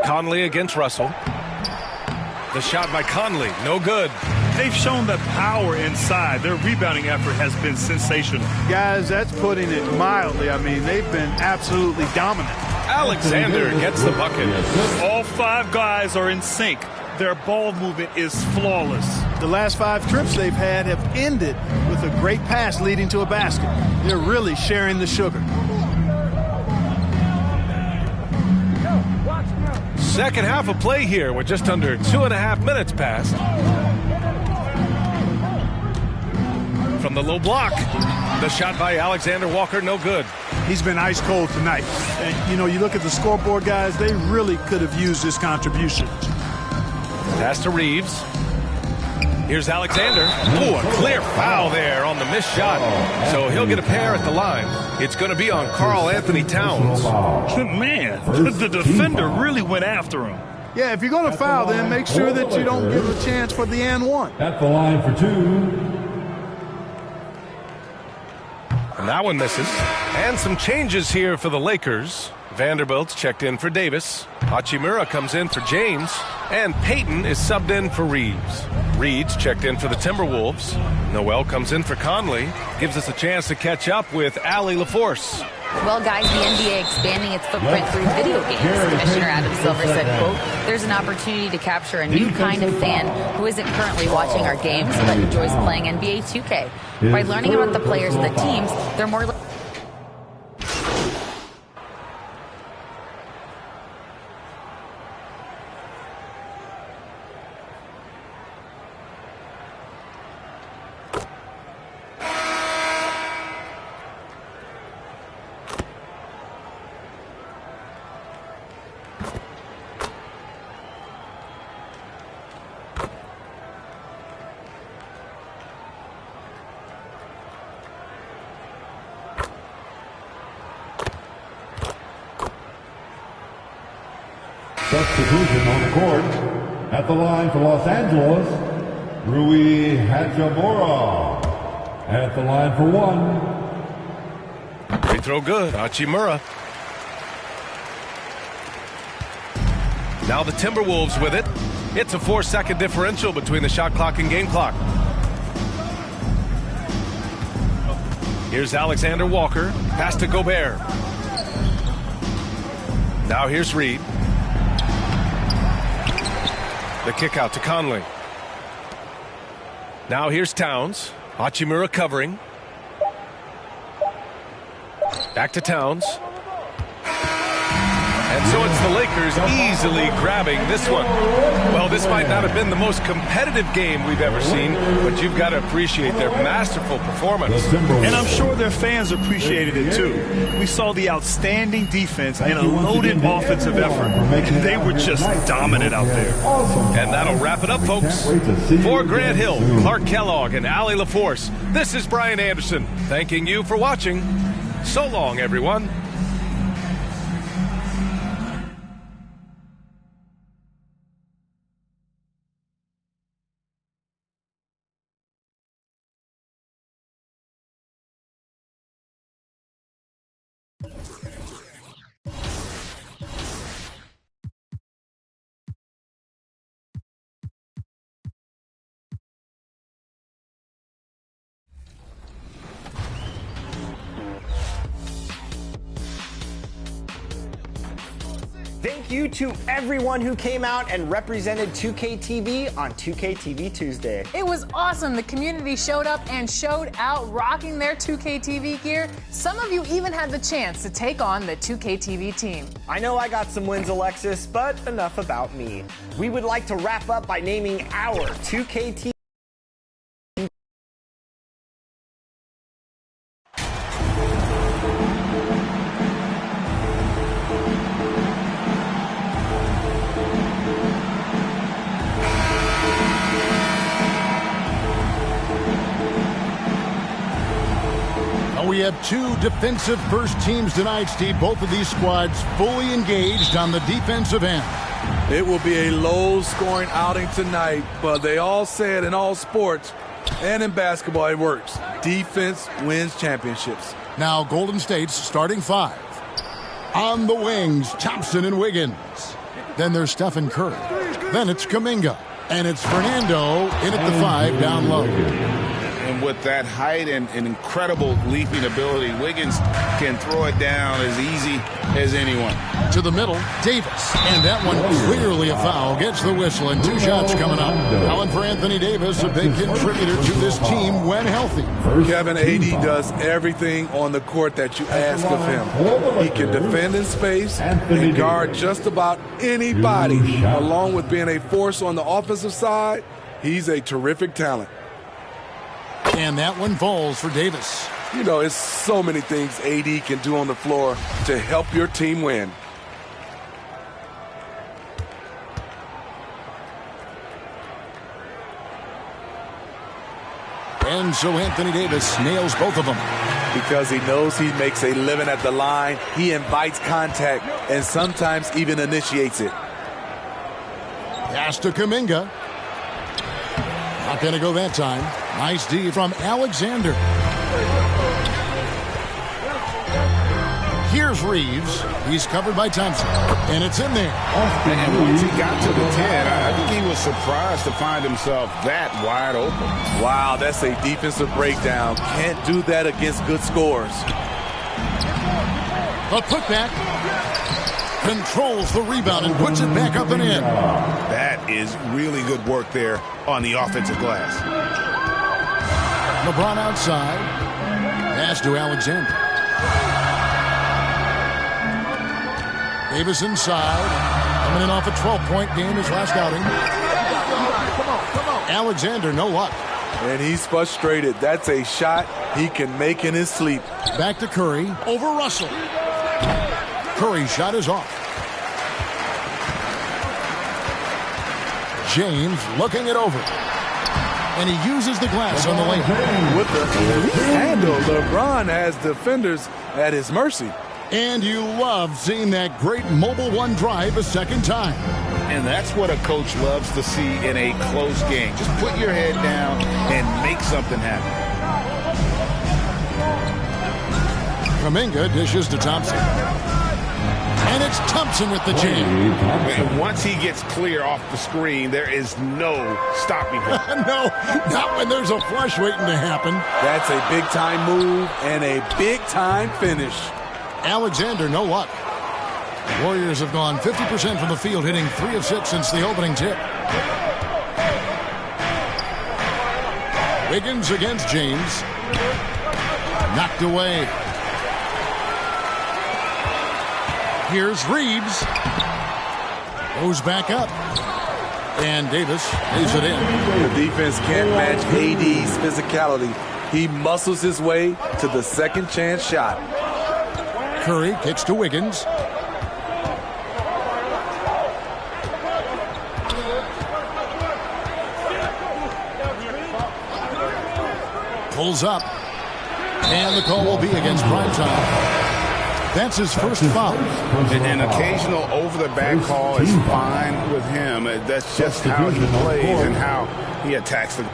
Conley against Russell. The shot by Conley, no good. They've shown the power inside. Their rebounding effort has been sensational. Guys, that's putting it mildly. I mean, they've been absolutely dominant. Alexander gets the bucket. All 5 guys are in sync. Their ball movement is flawless. The last 5 trips they've had have ended with a great pass leading to a basket. They're really sharing the sugar. Second half of play here with just under 2.5 minutes passed. From the low block. The shot by Alexander Walker, no good. He's been ice cold tonight. And, you know, you look at the scoreboard, guys, they really could have used this contribution. Pass to Reeves. Here's Alexander. Oh, a clear foul there on the missed shot. So he'll get a pair at the line. It's going to be on Karl Anthony Towns. Man, the defender really went after him. Yeah, if you're going to foul, then make sure that you don't give a chance for the and one. At the line for 2. And that one misses. And some changes here for the Lakers. Vanderbilt's checked in for Davis. Hachimura comes in for James. And Payton is subbed in for Reeves. Reed's checked in for the Timberwolves. Noel comes in for Conley. Gives us a chance to catch up with Allie LaForce. Well, guys, the NBA expanding its footprint through video games. Commissioner Adam Silver said, quote, there's an opportunity to capture a new kind of fan who isn't currently watching our games but enjoys playing NBA 2K. By learning about the players of the teams, they're more... Substitution on the court. At the line for Los Angeles, Rui Hachimura. At the line for 1. Free throw good. Hachimura. Now the Timberwolves with it. It's a 4-second differential between the shot clock and game clock. Here's Alexander Walker. Pass to Gobert. Now here's Reed. The kick out to Conley. Now here's Towns. Hachimura covering. Back to Towns. And so it's the Lakers easily grabbing this one. Well, this might not have been the most competitive game we've ever seen, but you've got to appreciate their masterful performance. And I'm sure their fans appreciated it too. We saw the outstanding defense and a loaded offensive effort. And they were just dominant out there. And that'll wrap it up, folks. For Grant Hill, Clark Kellogg, and Allie LaForce, this is Brian Anderson, thanking you for watching. So long, everyone. Thank you to everyone who came out and represented 2K TV on 2K TV Tuesday. It was awesome. The community showed up and showed out, rocking their 2K TV gear. Some of you even had the chance to take on the 2K TV team. I know I got some wins, Alexis, but enough about me. We would like to wrap up by naming our 2K TV. We have two defensive first teams tonight, Steve. Both of these squads fully engaged on the defensive end. It will be a low-scoring outing tonight, but they all say it in all sports and in basketball, it works. Defense wins championships. Now Golden State's starting five. On the wings, Thompson and Wiggins. Then there's Stephen Curry. Then it's Kuminga. And it's Fernando in at the five down low. And with that height and incredible leaping ability, Wiggins can throw it down as easy as anyone. To the middle, Davis. And that one clearly a foul. Gets the whistle and 2 shots coming up. Allen for Anthony Davis, a big contributor to this team when healthy. Kevin, AD does everything on the court that you ask of him. He can defend in space and guard just about anybody. Along with being a force on the offensive side, he's a terrific talent. And that one falls for Davis. You know, it's so many things AD can do on the floor to help your team win. And so Anthony Davis nails both of them. Because he knows he makes a living at the line, he invites contact and sometimes even initiates it. Pass to Kuminga. Not going to go that time. Nice D from Alexander. Here's Reeves. He's covered by Thompson. And it's in there. And once he got to the 10, I think he was surprised to find himself that wide open. Wow, that's a defensive breakdown. Can't do that against good scores. A putback. Controls the rebound and puts it back up and in. That is really good work there on the offensive glass. LeBron outside. Pass to Alexander. Davis inside. Coming in off a 12-point game his last outing. Come on. Alexander, no luck. And he's frustrated. That's a shot he can make in his sleep. Back to Curry. Over Russell. Curry's shot is off. James looking it over. And he uses the glass on the lane. With the elite handle, LeBron has defenders at his mercy. And you love seeing that great mobile one drive a second time. And that's what a coach loves to see in a close game. Just put your head down and make something happen. Kuminga dishes to Thompson. And it's Thompson with the jam. And once he gets clear off the screen, there is no stopping him. No, not when there's a flush waiting to happen. That's a big-time move and a big-time finish. Alexander, no luck. Warriors have gone 50% from the field, hitting 3 of 6 since the opening tip. Wiggins against James. Knocked away. Here's Reeves. Goes back up. And Davis lays it in. The defense can't match AD's physicality. He muscles his way to the second chance shot. Curry kicks to Wiggins. Pulls up. And the call will be against Primetime. That's his first foul. An occasional over-the-back call is fine with him. That's just how he plays and how he attacks the...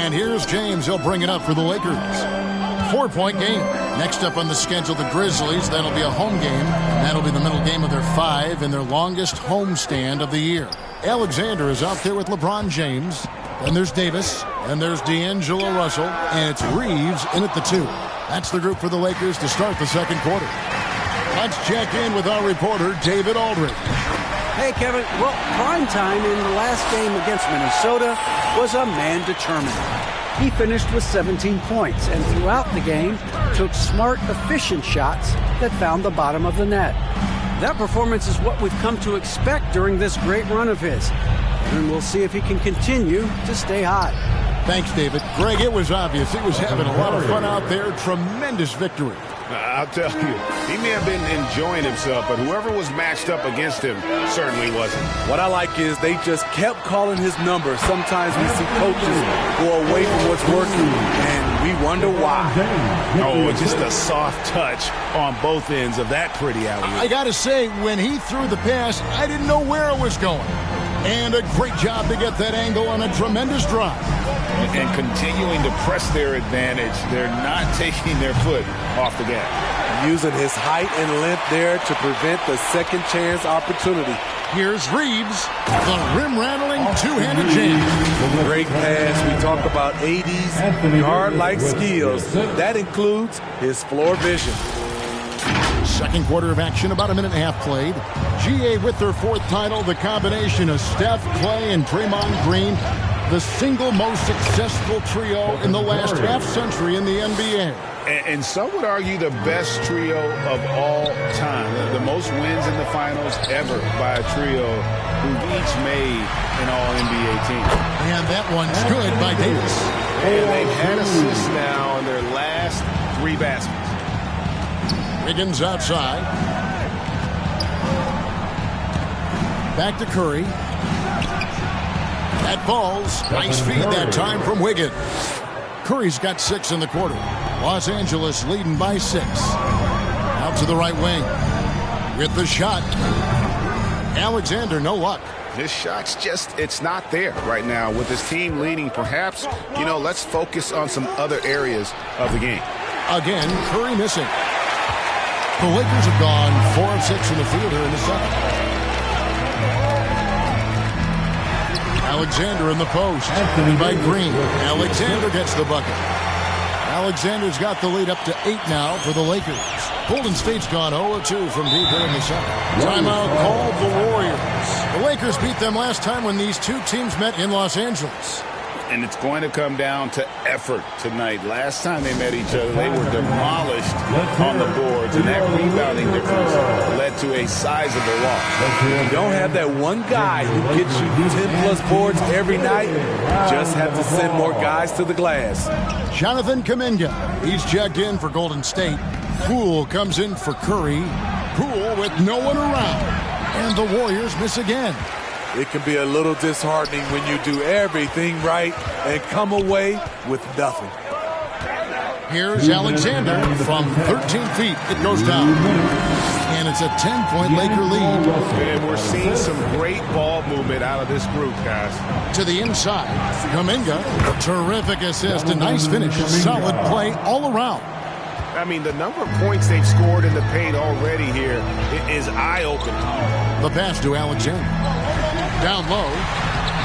And here's James. He'll bring it up for the Lakers. 4-point game. Next up on the schedule, the Grizzlies. That'll be a home game. That'll be the middle game of their 5 and their longest homestand of the year. Alexander is out there with LeBron James. Then there's Davis. And there's D'Angelo Russell. And it's Reeves in at the 2. That's the group for the Lakers to start the second quarter. Let's check in with our reporter, David Aldridge. Hey, Kevin. Well, prime time in the last game against Minnesota was a man determined. He finished with 17 points and throughout the game took smart, efficient shots that found the bottom of the net. That performance is what we've come to expect during this great run of his. And we'll see if he can continue to stay hot. Thanks, David. Greg, it was obvious he was having a lot of fun out there. Tremendous victory. I'll tell you, he may have been enjoying himself, but whoever was matched up against him certainly wasn't. What I like is they just kept calling his number. Sometimes we see coaches go away from what's working, and we wonder why. Oh, just a soft touch on both ends of that pretty alley. I got to say, when he threw the pass, I didn't know where it was going. And a great job to get that angle on a tremendous drive. And continuing to press their advantage. They're not taking their foot off the gas. Using his height and length there to prevent the second chance opportunity. Here's Reeves, the rim-rattling two-handed jam. Great pass. We talk about 80s guard-like skills. That includes his floor vision. Second quarter of action, about a minute and a half played. GA with their 4th title, the combination of Steph, Clay, and Draymond Green, the single most successful trio in the last half-century in the NBA. And some would argue the best trio of all time. The most wins in the finals ever by a trio who've each made an All-NBA team. And that one's good by Davis. And they've had assists now in their last 3 baskets. Wiggins outside. Back to Curry. That falls. Nice feed that time from Wiggins. Curry's got 6 in the quarter. Los Angeles leading by 6. Out to the right wing. With the shot. Alexander, no luck. This shot's just, it's not there right now. With his team leading, perhaps, let's focus on some other areas of the game. Again, Curry missing. The Lakers have gone 4 of 6 in the field here in the second. Alexander in the post. By Green. Alexander gets the bucket. Alexander's got the lead up to 8 now for the Lakers. Golden State's gone 0-2 from deep here in the second. Timeout called the Warriors. The Lakers beat them last time when these two teams met in Los Angeles. And it's going to come down to effort tonight. Last time they met each other, they were demolished on the boards, and that rebounding difference led to a sizable loss. You don't have that one guy who gets you 10-plus boards every night. You just have to send more guys to the glass. Jonathan Kuminga, he's checked in for Golden State. Poole comes in for Curry. Poole with no one around. And the Warriors miss again. It can be a little disheartening when you do everything right and come away with nothing. Here's Alexander from 13 feet. It goes down. And it's a 10-point Laker lead. And we're seeing some great ball movement out of this group, guys. To the inside. Kuminga, terrific assist, a nice finish. Solid play all around. I mean, the number of points they've scored in the paint already here is eye-opening. The pass to Alexander. Down low.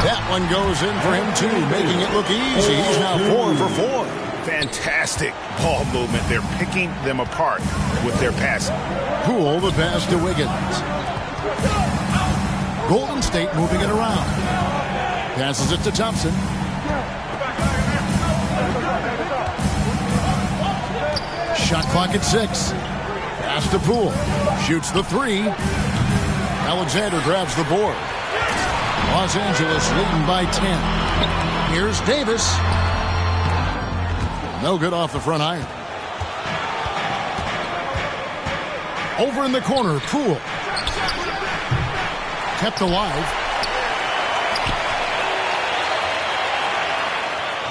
That one goes in for him, too, making it look easy. He's now 4 for 4. Fantastic ball movement. They're picking them apart with their passing. Poole, the pass to Wiggins. Golden State moving it around. Passes it to Thompson. Shot clock at 6. Pass to Poole. Shoots the 3. Alexander grabs the board. Los Angeles leading by 10. Here's Davis. No good off the front iron. Over in the corner, Poole. Kept alive.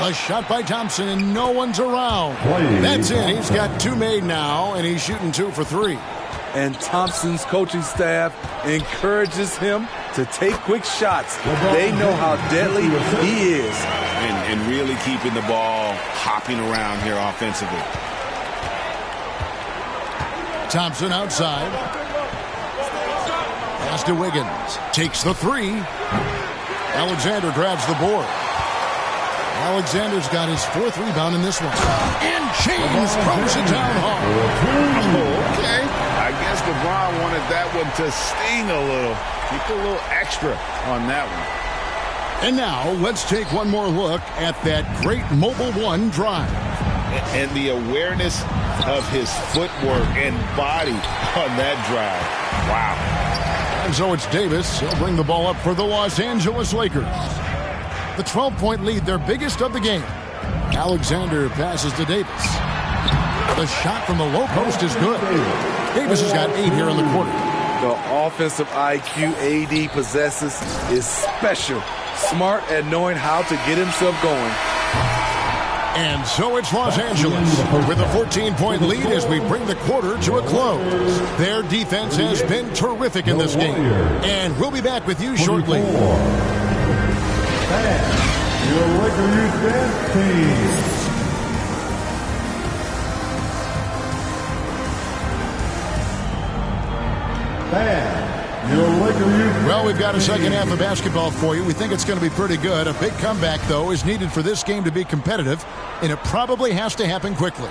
A shot by Thompson, and no one's around. That's it. He's got 2 made now, and he's shooting 2 for 3. And Thompson's coaching staff encourages him to take quick shots. They know how deadly he is. And really keeping the ball hopping around here offensively. Thompson outside. Pass to Wiggins. Takes the three. Alexander grabs the board. Alexander's got his 4th rebound in this one. And James throws it down hard. Oh, okay. I guess LeBron wanted that one to sting a little. He put a little extra on that one. And now let's take one more look at that great Mobile One drive. And the awareness of his footwork and body on that drive. Wow. And so it's Davis. He'll bring the ball up for the Los Angeles Lakers. The 12-point lead, their biggest of the game. Alexander passes to Davis. The shot from the low post is good. Davis has got 8 here in the quarter. The offensive IQ AD possesses is special. Smart at knowing how to get himself going. And so it's Los Angeles with a 14-point lead as we bring the quarter to a close. Their defense has been terrific in this game. And we'll be back with you shortly. Your Laker Youth Dance Team. Well, we've got a second half of basketball for you. We think it's going to be pretty good. A big comeback, though, is needed for this game to be competitive, and it probably has to happen quickly.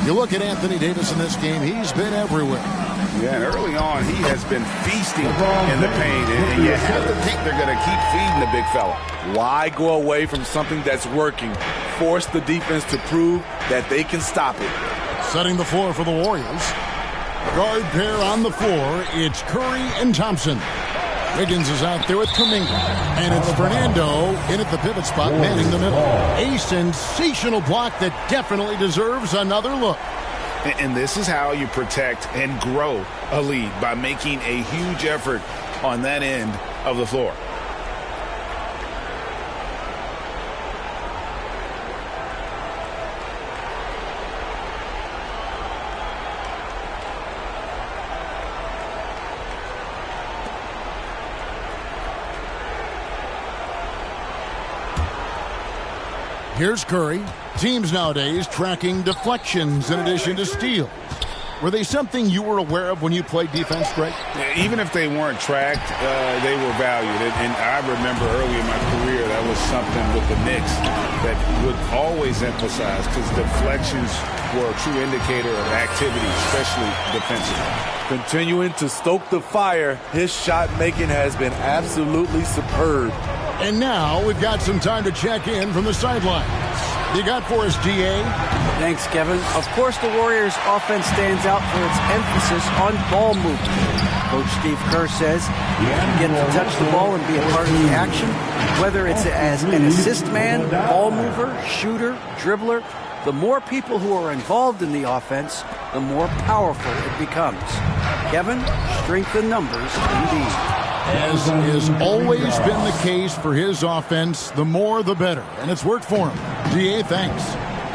You look at Anthony Davis in this game, he's been everywhere. Yeah, and early on, he has been feasting in the paint, and you have to think they're going to keep feeding the big fella. Why go away from something that's working? Force the defense to prove that they can stop it. Setting the floor for the Warriors. Guard pair on the floor. It's Curry and Thompson. Wiggins is out there with Kuminga. And it's Fernando in at the pivot spot, manning the middle. A sensational block that definitely deserves another look. And this is how you protect and grow a lead, by making a huge effort on that end of the floor. Here's Curry. Teams nowadays tracking deflections in addition to steals. Were they something you were aware of when you played defense, Greg? Even if they weren't tracked, they were valued. And I remember early in my career, that was something with the Knicks that would always emphasize, because deflections were a true indicator of activity, especially defensively. Continuing to stoke the fire, his shot making has been absolutely superb. And now we've got some time to check in from the sidelines. You got for us, DA? Thanks, Kevin. Of course, the Warriors' offense stands out for its emphasis on ball movement. Coach Steve Kerr says you can get to touch the ball and be a part of the action, whether it's as an assist man, ball mover, shooter, dribbler. The more people who are involved in the offense, the more powerful it becomes. Kevin, strength in numbers indeed. As has always been the case for his offense, the more the better. And it's worked for him. DA, thanks.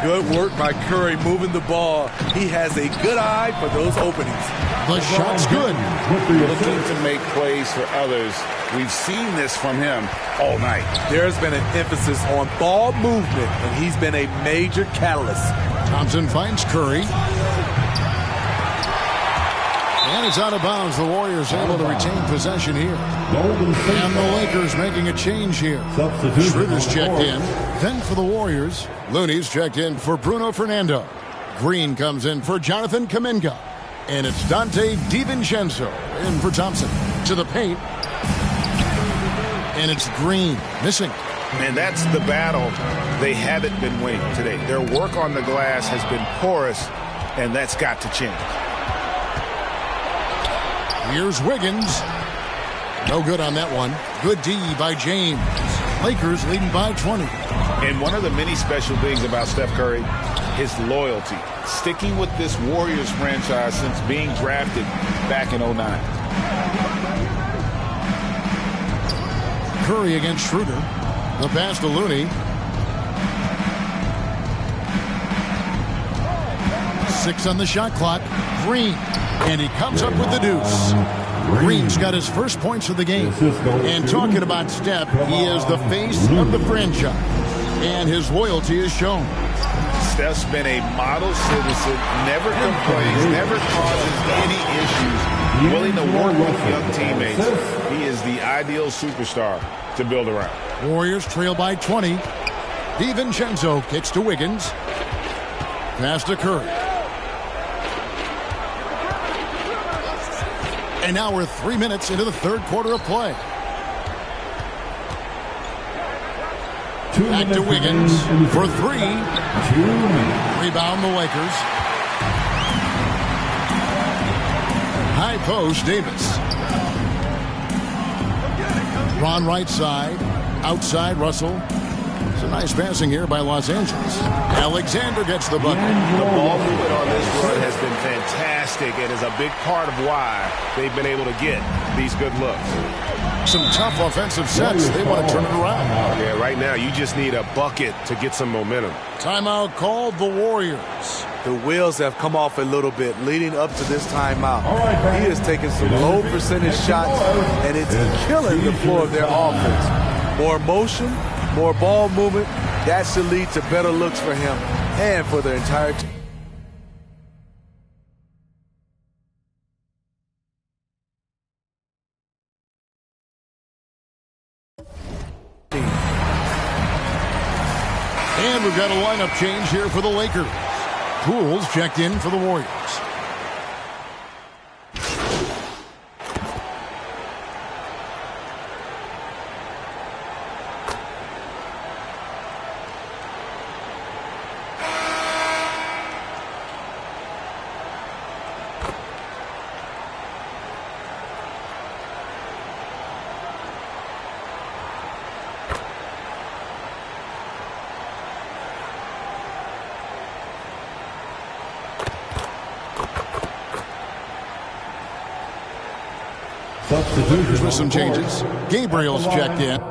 Good work by Curry moving the ball. He has a good eye for those openings. The shot's good. Looking to make plays for others. We've seen this from him all night. There's been an emphasis on ball movement, and he's been a major catalyst. Thompson finds Curry. And it's out of bounds. The Warriors able to retain possession here. And the Lakers making a change here. Schroeder's checked in. Then for the Warriors, Looney's checked in for Bruno Fernando. Green comes in for Jonathan Kuminga. And it's Dante DiVincenzo in for Thompson. To the paint. And it's Green missing. And that's the battle they haven't been winning today. Their work on the glass has been porous, and that's got to change. Here's Wiggins. No good on that one. Good D by James. Lakers leading by 20. And one of the many special things about Steph Curry, his loyalty. Sticking with this Warriors franchise since being drafted back in 2009. Curry against Schroeder. The pass to Looney. 6 on the shot clock. Green. And he comes up with the deuce. Green's got his first points of the game. And talking about Steph, he is the face of the franchise. And his loyalty is shown. Steph's been a model citizen, never complains, never causes any issues, willing to work with young teammates. He is the ideal superstar to build around. Warriors trail by 20. DiVincenzo kicks to Wiggins. Pass to Curry. And now we're 3 minutes into the third quarter of play. Back to Wiggins for three. Rebound the Lakers. High post, Davis. Ron right side. Outside, Russell. It's a nice passing here by Los Angeles. Alexander gets the bucket. The ball movement on this run has been fantastic and is a big part of why they've been able to get these good looks. Some tough offensive sets. They want to turn it around. Yeah, right now you just need a bucket to get some momentum. Timeout called the Warriors. The wheels have come off a little bit leading up to this timeout. He is taking some low percentage shots, and it's killing the floor of their offense. More motion, more ball movement, that should lead to better looks for him and for the entire team. And we've got a lineup change here for the Lakers. Pools checked in for the Warriors. Substitutions with some changes. Gabriel's checked in.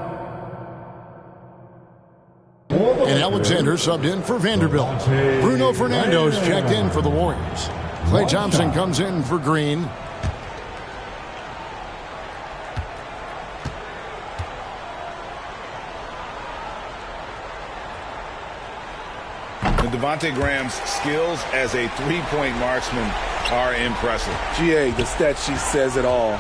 And Alexander subbed in for Vanderbilt. Bruno Fernando's checked in for the Warriors. Klay Thompson comes in for Green. And Devontae Graham's skills as a three-point marksman are impressive. GA, the stat sheet says it all.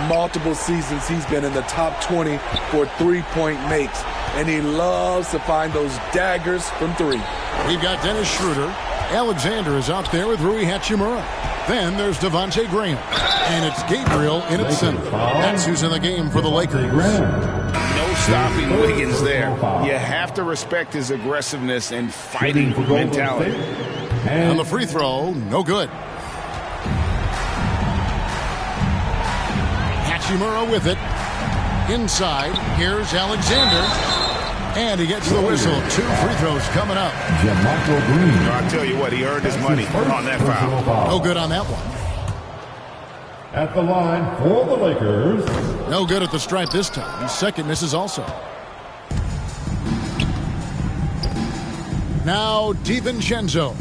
Multiple seasons he's been in the top 20 for three-point makes, and he loves to find those daggers from three. We've got Dennis Schroeder. Alexander is out there with Rui Hachimura. Then there's Devontae Graham. And it's Gabriel in at center. That's who's in the game for the Lakers. No stopping Wiggins there. You have to respect his aggressiveness and fighting mentality. On the free throw, no good. Hachimura with it. Inside, here's Alexander. And he gets the whistle. 2 free throws coming up. I'll tell you what, he earned his money on that foul. No good on that one. At the line for the Lakers. No good at the stripe this time. Second misses also. Now DiVincenzo.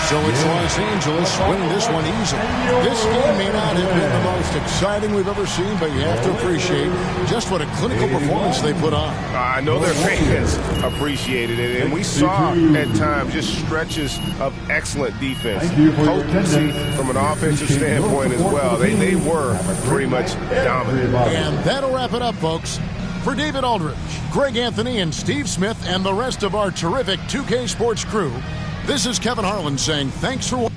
So it's Los Angeles winning this one easily. This game may not have been the most exciting we've ever seen, but you have to appreciate just what a clinical performance they put on. I know their fans appreciated it, and we saw at times just stretches of excellent defense. Potency from an offensive standpoint as well. They were pretty much dominant. And that'll wrap it up, folks. For David Aldridge, Greg Anthony, and Steve Smith, and the rest of our terrific 2K Sports crew, this is Kevin Harlan saying thanks for watching.